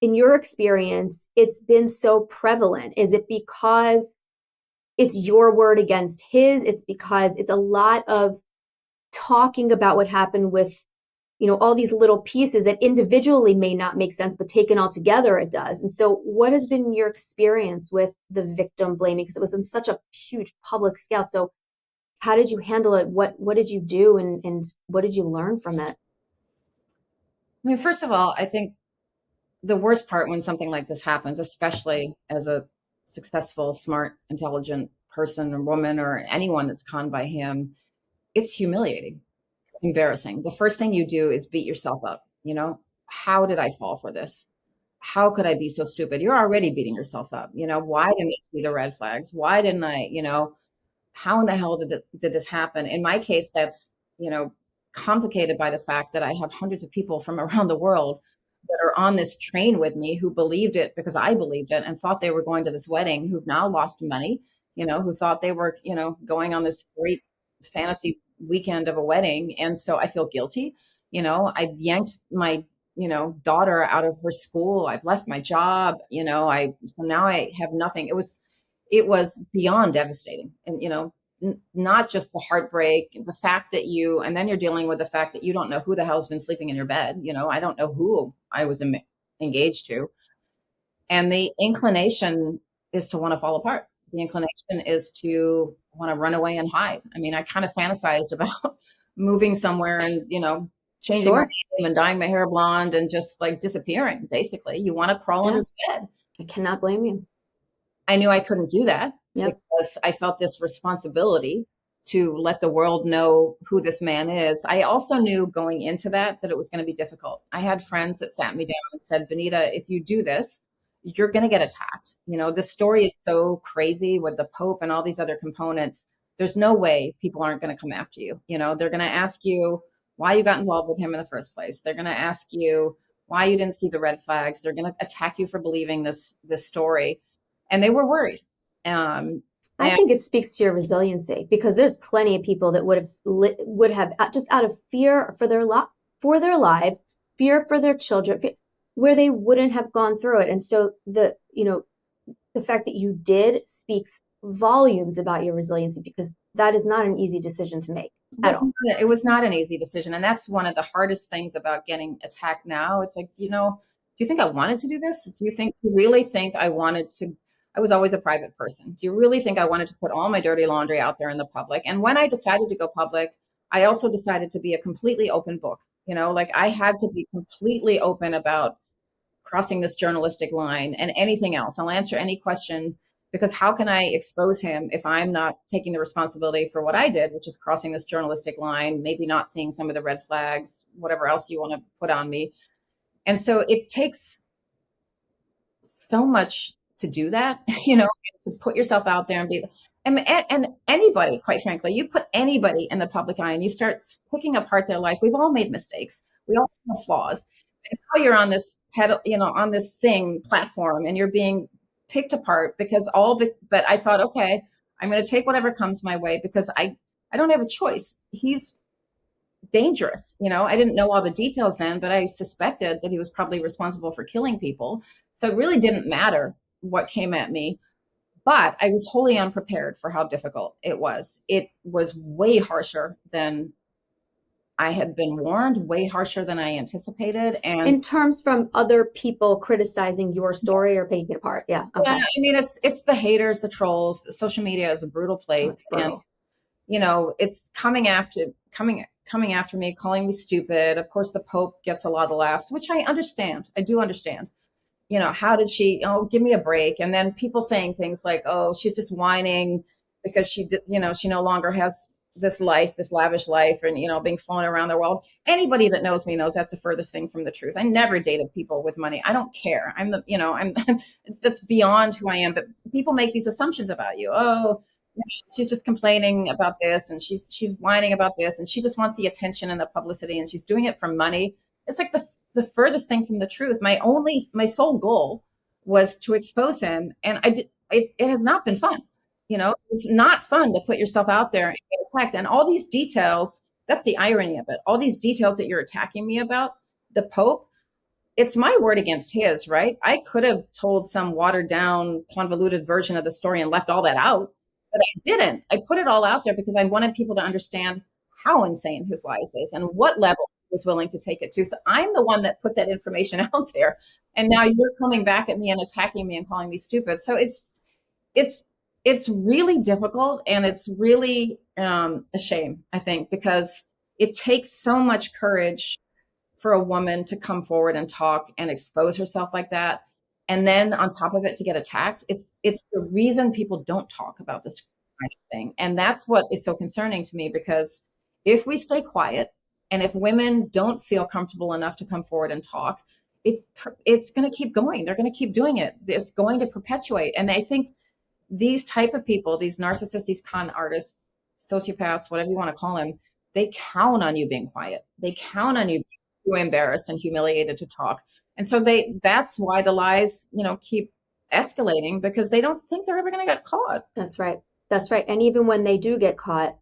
in your experience, it's been so prevalent. Is it because it's your word against his? It's because it's a lot of talking about what happened with, all these little pieces that individually may not make sense, but taken all together, it does. And so what has been your experience with the victim blaming? Because it was on such a huge public scale. So how did you handle it? What did you do? And what did you learn from it? First of all, I think the worst part when something like this happens, especially as a successful, smart, intelligent person or woman or anyone that's conned by him, it's humiliating. It's embarrassing. The first thing you do is beat yourself up. How did I fall for this? How could I be so stupid? You're already beating yourself up. Why didn't I see the red flags? Why didn't I, how in the hell did this happen? In my case, that's, complicated by the fact that I have hundreds of people from around the world that are on this train with me who believed it because I believed it and thought they were going to this wedding, who've now lost money, who thought they were, going on this great fantasy weekend of a wedding. And so I feel guilty. I've yanked my, daughter out of her school. I've left my job, so now I have nothing. It was beyond devastating. And, not just the heartbreak, the fact that and then you're dealing with the fact that you don't know who the hell's been sleeping in your bed. I don't know who I was engaged to. And the inclination is to want to fall apart. The inclination is to want to run away and hide. I mean, I kind of fantasized about moving somewhere and, changing my name and dyeing my hair blonde and just like disappearing, basically. You want to crawl under the bed. I cannot blame you. I knew I couldn't do that because I felt this responsibility to let the world know who this man is. I also knew going into that it was going to be difficult. I had friends that sat me down and said, Benita, if you do this, you're going to get attacked. This story is so crazy with the Pope and all these other components. There's no way people aren't going to come after you. They're going to ask you why you got involved with him in the first place. They're going to ask you why you didn't see the red flags. They're going to attack you for believing this story. And they were worried. I think it speaks to your resiliency, because there's plenty of people that would have just out of fear for their lives, fear for their children, where they wouldn't have gone through it. And so the fact that you did speaks volumes about your resiliency, because that is not an easy decision to make at all. It was not an easy decision. And that's one of the hardest things about getting attacked now. It's like, do you think I wanted to do this? Do you really think I wanted to? I was always a private person. Do you really think I wanted to put all my dirty laundry out there in the public? And when I decided to go public, I also decided to be a completely open book. I had to be completely open about crossing this journalistic line and anything else. I'll answer any question, because how can I expose him if I'm not taking the responsibility for what I did, which is crossing this journalistic line, maybe not seeing some of the red flags, whatever else you want to put on me. And so it takes so much to do that, to put yourself out there and anybody, quite frankly, you put anybody in the public eye and you start picking apart their life. We've all made mistakes. We all have flaws. And now you're on this on this platform, and you're being picked apart but I thought, okay, I'm going to take whatever comes my way, because I don't have a choice. He's dangerous. I didn't know all the details then, but I suspected that he was probably responsible for killing people. So it really didn't matter what came at me, but I was wholly unprepared for how difficult it was. It was way harsher than I had been warned, way harsher than I anticipated. And in terms from other people criticizing your story or picking it apart. Yeah. Okay. Yeah. I mean, it's the haters, the trolls. Social media is a brutal place. Brutal. And, it's coming after me, calling me stupid. Of course, the Pope gets a lot of laughs, which I understand. I do understand. How did she, give me a break. And then people saying things like, oh, she's just whining because she no longer has this lavish life and, being flown around the world. Anybody that knows me knows that's the furthest thing from the truth. I never dated people with money. I don't care. That's beyond who I am. But people make these assumptions about you. Oh, she's just complaining about this, and she's whining about this, and she just wants the attention and the publicity, and she's doing it for money. It's like the furthest thing from the truth. My sole goal was to expose him, and it has not been fun. It's not fun to put yourself out there and get attacked. And all these details, that's the irony of it. All these details that you're attacking me about, the Pope, it's my word against his, right? I could have told some watered down, convoluted version of the story and left all that out, but I didn't. I put it all out there because I wanted people to understand how insane his life is and what level he was willing to take it to. So I'm the one that put that information out there. And now you're coming back at me and attacking me and calling me stupid. So it's really difficult, and it's really a shame, I think, because it takes so much courage for a woman to come forward and talk and expose herself like that. And then on top of it, to get attacked. It's the reason people don't talk about this kind of thing. And that's what is so concerning to me, because if we stay quiet and if women don't feel comfortable enough to come forward and talk, it's going to keep going. They're going to keep doing it. It's going to perpetuate. And I think these type of people, these narcissists, these con artists, sociopaths, whatever you want to call them, they count on you being quiet. They count on you being too embarrassed and humiliated to talk. And so that's why the lies, keep escalating, because they don't think they're ever going to get caught. That's right. That's right. And even when they do get caught,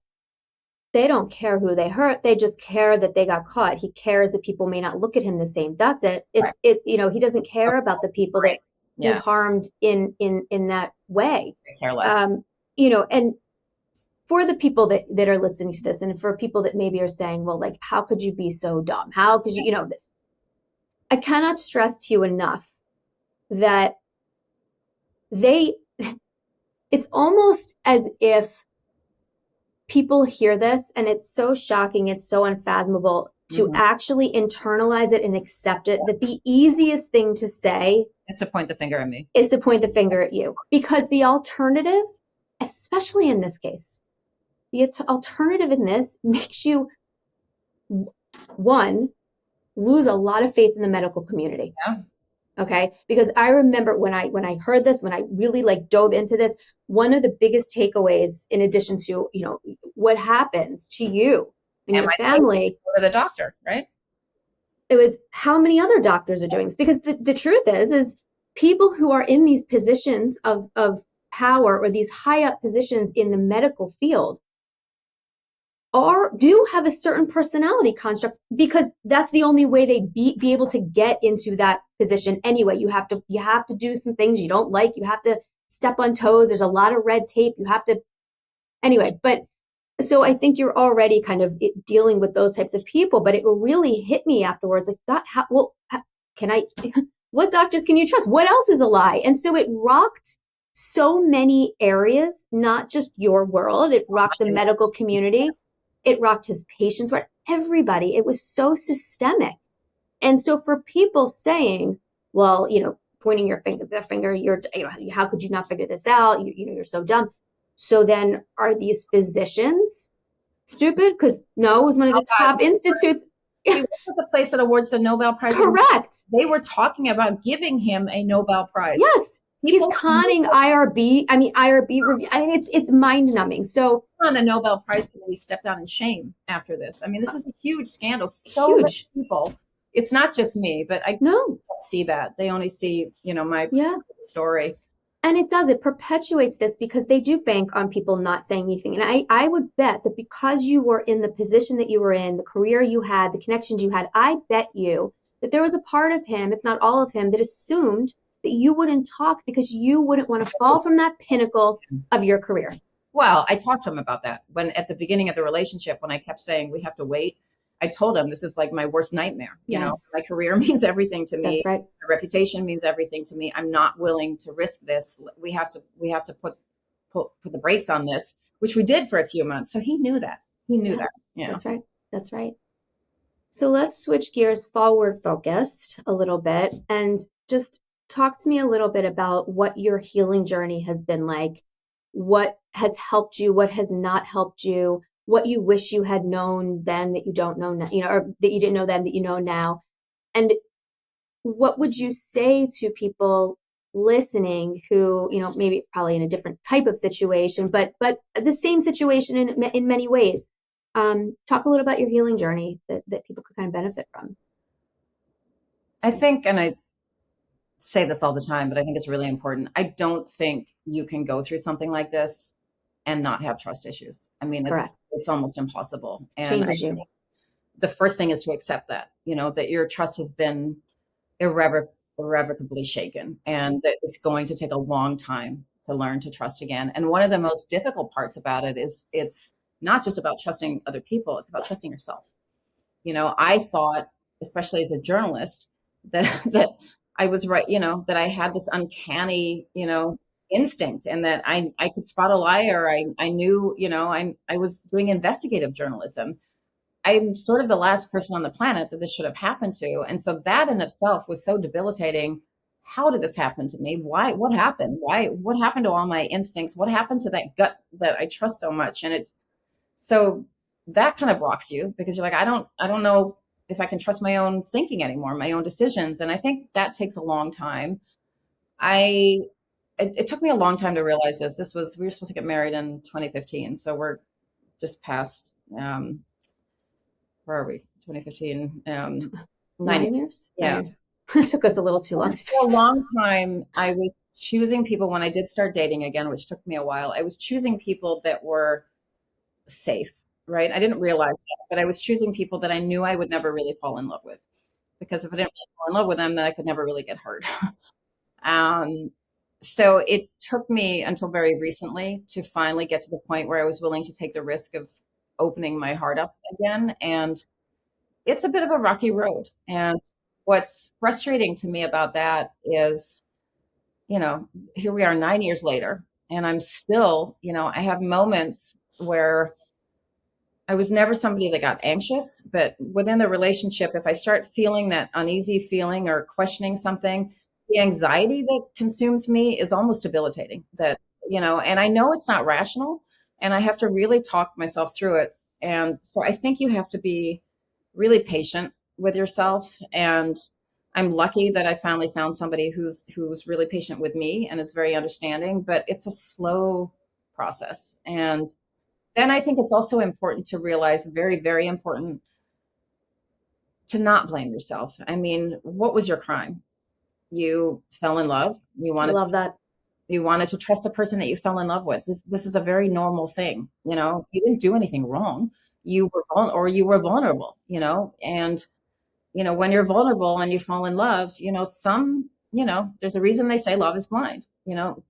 they don't care who they hurt. They just care that they got caught. He cares that people may not look at him the same. That's it. He doesn't care about the people that he harmed in that way. Care less. And for the people that are listening to this, and for people that maybe are saying, well, like, how could you be so dumb? How could you, I cannot stress to you enough that it's almost as if people hear this and it's so shocking, it's so unfathomable to actually internalize it and accept it, that the easiest thing to say is to point the finger at me. Is to point the finger at you. Because the alternative, especially in this case, the alternative in this makes you, one, lose a lot of faith in the medical community. Yeah. Okay. Because I remember when I heard this, when I really like dove into this, one of the biggest takeaways, in addition to, what happens to you and your family, go to the doctor, right? It was how many other doctors are doing this. Because the truth is people who are in these positions of power, or these high up positions in the medical field, do have a certain personality construct, because that's the only way they be able to get into that position anyway. You have to do some things you don't like. You have to step on toes. There's a lot of red tape. You have to, anyway. But so I think you're already kind of dealing with those types of people, but it really hit me afterwards. Like, that, what doctors can you trust? What else is a lie? And so it rocked so many areas, not just your world. It rocked the medical community. It rocked his patients, right? Everybody. It was so systemic. And so for people saying, well, pointing the finger, how could you not figure this out? You're so dumb. So then are these physicians stupid? Because no, it was one of the top institutes. It was a place that awards the Nobel Prize. Correct. They were talking about giving him a Nobel Prize. Yes. He's conning IRB. IRB review. It's mind numbing. So on the Nobel Prize Committee stepped down in shame after this. This is a huge scandal. So many people. It's not just me, but I don't see that. They only see, my story. And it perpetuates this, because they do bank on people not saying anything. And I would bet that because you were in the position that you were in, the career you had, the connections you had, I bet you that there was a part of him, if not all of him, that assumed that you wouldn't talk because you wouldn't want to fall from that pinnacle of your career. Well, I talked to him about that when at the beginning of the relationship, when I kept saying we have to wait. I told him this is like my worst nightmare. My career means everything to me. That's right. My reputation means everything to me. I'm not willing to risk this. We have to put the brakes on this, which we did for a few months. So he knew that. Yeah. That's right. That's right. So let's switch gears, forward focused a little bit, and just talk to me a little bit about what your healing journey has been like. What has helped you? What has not helped you? What you wish you had known then that you don't know now, or that you didn't know then that you know now. And what would you say to people listening who, maybe probably in a different type of situation, but the same situation in many ways? Talk a little about your healing journey that people could kind of benefit from. I think, and I say this all the time, but I think it's really important. I don't think you can go through something like this and not have trust issues. It's almost impossible. And changes you. The first thing is to accept that, that your trust has been irrevocably shaken, and that it's going to take a long time to learn to trust again. And one of the most difficult parts about it is it's not just about trusting other people, it's about trusting yourself. I thought, especially as a journalist, that I was right, that I had this uncanny, instinct, and that I could spot a liar. I knew, I was doing investigative journalism. I'm sort of the last person on the planet that this should have happened to. And so that in itself was so debilitating. How did this happen to me? Why? What happened? What happened to all my instincts? What happened to that gut that I trust so much? And it's so that kind of rocks you, because you're like, I don't know if I can trust my own thinking anymore, my own decisions. And I think that takes a long time. It took me a long time to realize this. We were supposed to get married in 2015. So we're just past, where are we? 2015, 9 years? Yeah. 9 years. It took us a little too long. For a long time, I was choosing people when I did start dating again, which took me a while. I was choosing people that were safe, right? I didn't realize that, but I was choosing people that I knew I would never really fall in love with, because if I didn't really fall in love with them, then I could never really get hurt. So it took me until very recently to finally get to the point where I was willing to take the risk of opening my heart up again. And it's a bit of a rocky road. And what's frustrating to me about that is, you know, here we are 9 years later, and I'm still, I have moments where I was never somebody that got anxious, but within the relationship, if I start feeling that uneasy feeling or questioning something, the anxiety that consumes me is almost debilitating. And I know it's not rational, and I have to really talk myself through it. And so I think you have to be really patient with yourself. And I'm lucky that I finally found somebody who's really patient with me and is very understanding, but it's a slow process. And then I think it's also important to realize, very, very important, to not blame yourself. I mean, what was your crime? You fell in love. I love that. You wanted to trust a person that you fell in love with. This is a very normal thing. You didn't do anything wrong. You were vulnerable. And when you're vulnerable and you fall in love, there's a reason they say love is blind.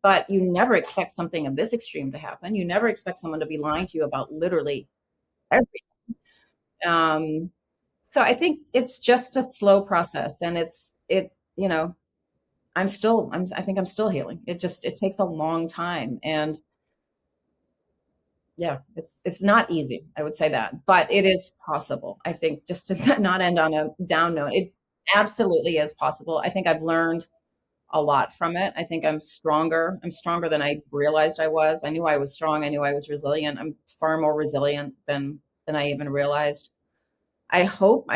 But you never expect something of this extreme to happen. You never expect someone to be lying to you about literally everything. Um, so I think it's just a slow process, and I think I'm still healing. It takes a long time, and yeah, it's not easy. I would say that, but it is possible. I think, just to not end on a down note, it absolutely is possible. I think I've learned a lot from it. I think I'm stronger. I'm stronger than I realized I was. I knew I was strong. I knew I was resilient. I'm far more resilient than I even realized. I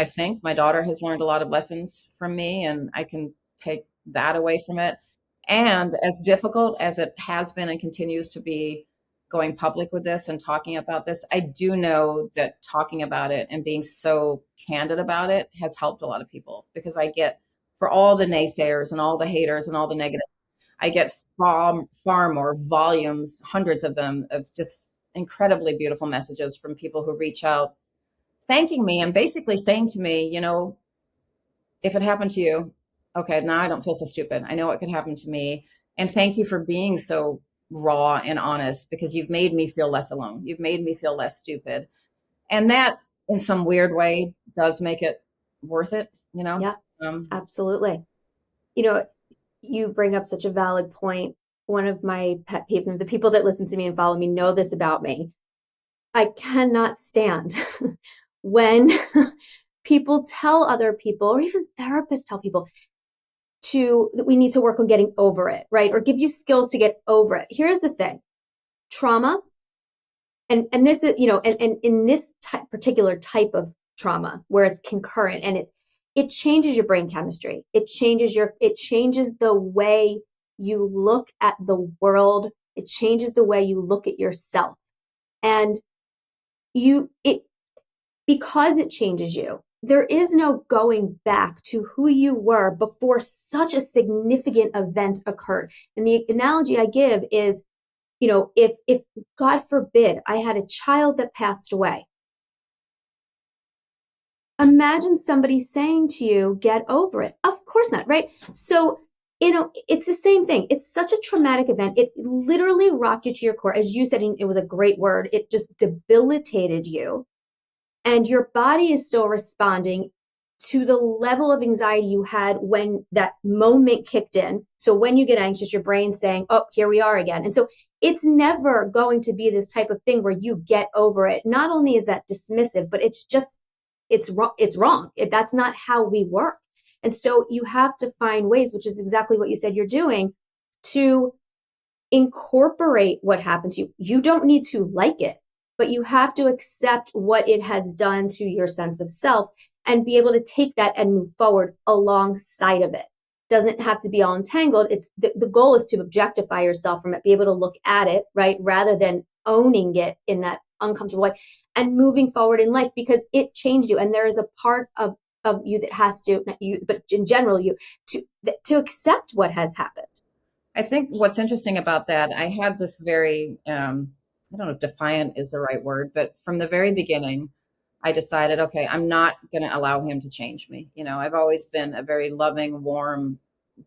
think my daughter has learned a lot of lessons from me, and I can take that away from it. And as difficult as it has been and continues to be, going public with this and talking about this, I do know that talking about it and being so candid about it has helped a lot of people, because for all the naysayers and all the haters and all the negative, I get far, far more volumes, hundreds of them, of just incredibly beautiful messages from people who reach out thanking me and basically saying to me, if it happened to you, okay, now I don't feel so stupid. I know it could happen to me. And thank you for being so raw and honest, because you've made me feel less alone. You've made me feel less stupid. And that, in some weird way, does make it worth it. Yeah, Um, absolutely. You know, you bring up such a valid point. One of my pet peeves, and the people that listen to me and follow me know this about me, I cannot stand when people tell other people, or even therapists tell people, that we need to work on getting over it, right? Or give you skills to get over it. Here's the thing: trauma, and this is, and in this particular type of trauma where it's concurrent, and it changes your brain chemistry. It changes the way you look at the world. It changes the way you look at yourself. And because it changes you, there is no going back to who you were before such a significant event occurred. And the analogy I give is, if God forbid I had a child that passed away, imagine somebody saying to you, get over it. Of course not, right? So, it's the same thing. It's such a traumatic event. It literally rocked you to your core. As you said, it was a great word. It just debilitated you. And your body is still responding to the level of anxiety you had when that moment kicked in. So when you get anxious, your brain's saying, oh, here we are again. And so it's never going to be this type of thing where you get over it. Not only is that dismissive, but it's wrong. That's not how we work. And so you have to find ways, which is exactly what you said you're doing, to incorporate what happens to you. You don't need to like it, but you have to accept what it has done to your sense of self and be able to take that and move forward alongside of it. Doesn't have to be all entangled. It's the goal is to objectify yourself from it, be able to look at it, right, rather than owning it in that uncomfortable way, and moving forward in life, because it changed you. And there is a part of you that has to, not you, but in general, you to accept what has happened. I think what's interesting about that, I had this very, I don't know if defiant is the right word, but from the very beginning, I decided, okay, I'm not going to allow him to change me. I've always been a very loving, warm,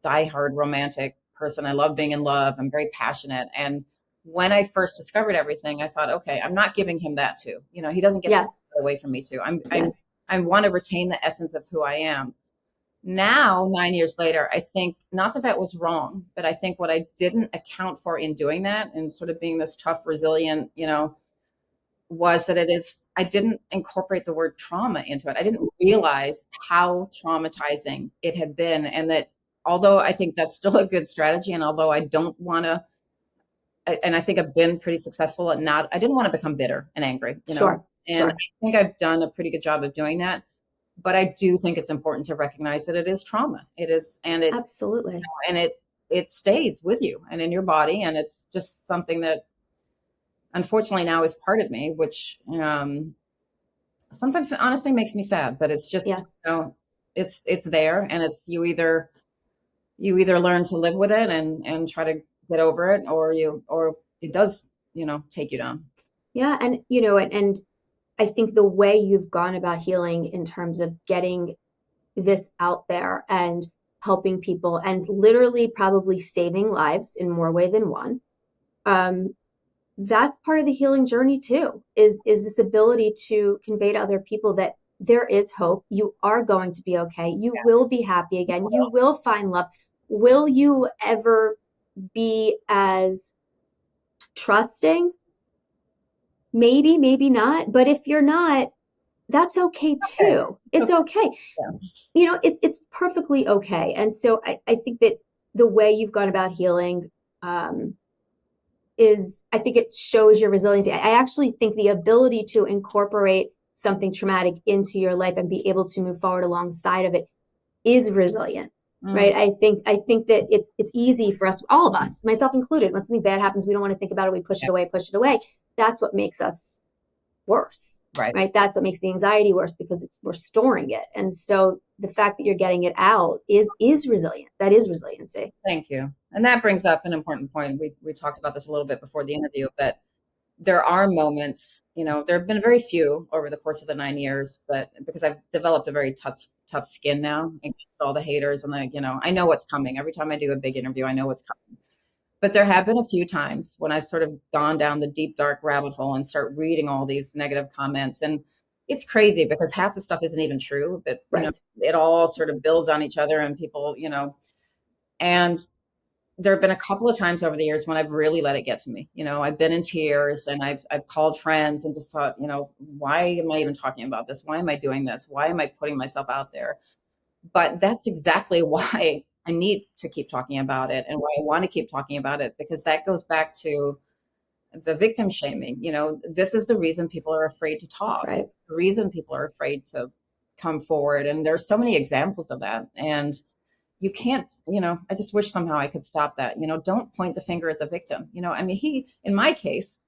diehard romantic person. I love being in love. I'm very passionate. And when I first discovered everything, I thought, okay, I'm not giving him that too. He doesn't get to take that away from me too. Yes. I want to retain the essence of who I am. Now, 9 years later, I think not that that was wrong, but I think what I didn't account for in doing that and sort of being this tough, resilient, was that I didn't incorporate the word trauma into it. I didn't realize how traumatizing it had been. And that although I think that's still a good strategy, and although I don't want to, and I think I've been pretty successful at I didn't want to become bitter and angry, Sure. And I think I've done a pretty good job of doing that. But I do think it's important to recognize that it is trauma. It is, and it absolutely, and it stays with you and in your body, and it's just something that unfortunately now is part of me, which sometimes honestly makes me sad. But it's just, yes, it's there, and it's you either learn to live with it and try to get over it, or it does take you down. Yeah, and and I think the way you've gone about healing in terms of getting this out there and helping people and literally probably saving lives in more way than one, that's part of the healing journey too, is this ability to convey to other people that there is hope. You are going to be okay. You will be happy again. You will find love. Will you ever be as trusting? Maybe, maybe not. But if you're not, that's okay too. It's okay. Yeah. It's perfectly okay. And so I think that the way you've gone about healing is, I think it shows your resiliency. I actually think the ability to incorporate something traumatic into your life and be able to move forward alongside of it is resilient. Right. I think that it's easy for us, all of us, myself included. When something bad happens, we don't want to think about it. We push it away. That's what makes us worse. Right. That's what makes the anxiety worse, because we're storing it. And so the fact that you're getting it out is resilient. That is resiliency. Thank you. And that brings up an important point. We talked about this a little bit before the interview, but there are moments, there have been very few over the course of the 9 years, but because I've developed a very tough skin now against all the haters, and I know what's coming. Every time I do a big interview, I know what's coming. But there have been a few times when I've sort of gone down the deep, dark rabbit hole and start reading all these negative comments. And it's crazy because half the stuff isn't even true, but it all sort of builds on each other, and people, and there have been a couple of times over the years when I've really let it get to me. I've been in tears, and I've called friends and just thought, why am I even talking about this? Why am I doing this? Why am I putting myself out there? But that's exactly why I need to keep talking about it, and why I want to keep talking about it, because that goes back to the victim shaming. This is the reason people are afraid to talk. That's right. The reason people are afraid to come forward. And there's so many examples of that. And you can't, I just wish somehow I could stop that. Don't point the finger at the victim. In my case,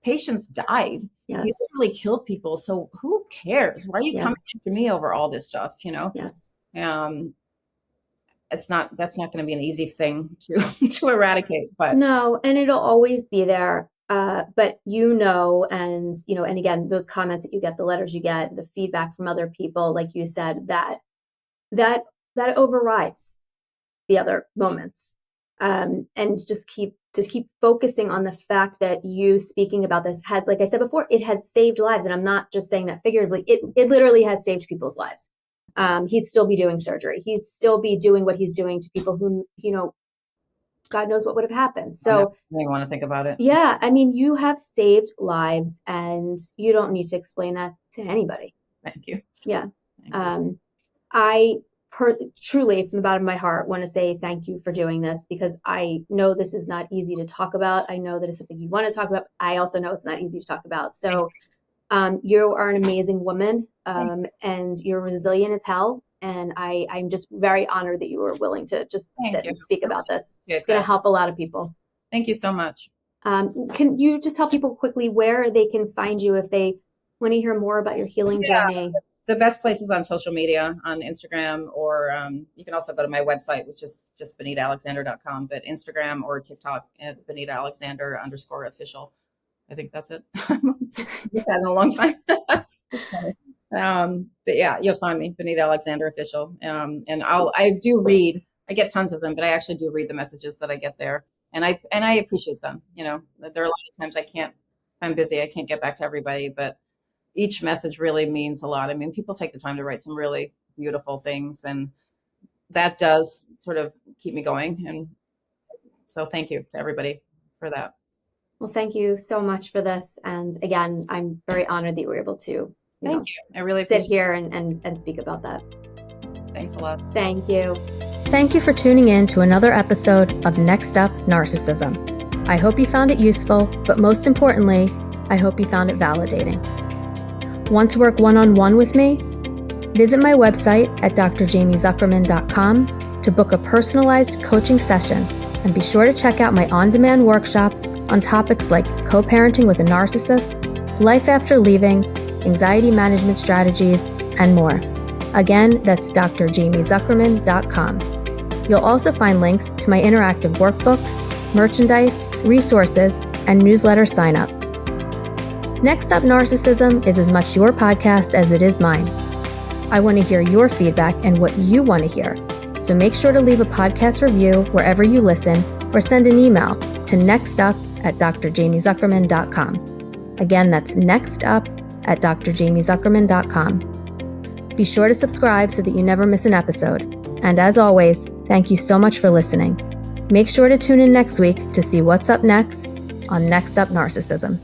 patients died. Yes. He literally killed people. So who cares? Why are you coming after me over all this stuff? Yes. That's not going to be an easy thing to eradicate, but no, and it'll always be there. But and and again, those comments that you get, the letters you get, the feedback from other people, like you said, that overrides the other moments. And just keep focusing on the fact that you speaking about this has, like I said before, it has saved lives. And I'm not just saying that figuratively, it literally has saved people's lives. He'd still be doing surgery. He'd still be doing what he's doing to people who, God knows what would have happened. So I don't even want to think about it. Yeah. I mean, you have saved lives, and you don't need to explain that to anybody. Thank you. Yeah. I truly, from the bottom of my heart, want to say thank you for doing this, because I know this is not easy to talk about. I know that it's something you want to talk about. I also know it's not easy to talk about. So you are an amazing woman, and you're resilient as hell. And I'm just very honored that you were willing to just sit and speak about this. It's going to help a lot of people. Thank you so much. Can you just tell people quickly where they can find you if they want to hear more about your healing journey? The best place is on social media, on Instagram, or you can also go to my website, which is just benitaalexander.com, but Instagram or TikTok at Benita Alexander _official. I think that's it. We've had in a long time. It's funny. But yeah, you'll find me, Benita Alexander official. And I do read I get tons of them, but I actually do read the messages that I get there. And I appreciate them. There are a lot of times I'm busy, I can't get back to everybody, but each message really means a lot. I mean, people take the time to write some really beautiful things, and that does sort of keep me going. And so thank you to everybody for that. Well, thank you so much for this. And again, I'm very honored that you were able to Thank you. I really sit here and speak about that. Thanks a lot. Thank you. Thank you for tuning in to another episode of Next Up Narcissism. I hope you found it useful, but most importantly, I hope you found it validating. Want to work one-on-one with me? Visit my website at drjamiezuckerman.com to book a personalized coaching session, and be sure to check out my on-demand workshops on topics like co-parenting with a narcissist, life after leaving, anxiety management strategies, and more. Again, that's drjamiezuckerman.com. You'll also find links to my interactive workbooks, merchandise, resources, and newsletter sign up. Next Up Narcissism is as much your podcast as it is mine. I want to hear your feedback and what you want to hear. So make sure to leave a podcast review wherever you listen, or send an email to nextup@drjamiezuckerman.com. Again, that's nextup@drjamiezuckerman.com. Be sure to subscribe so that you never miss an episode. And as always, thank you so much for listening. Make sure to tune in next week to see what's up next on Next Up Narcissism.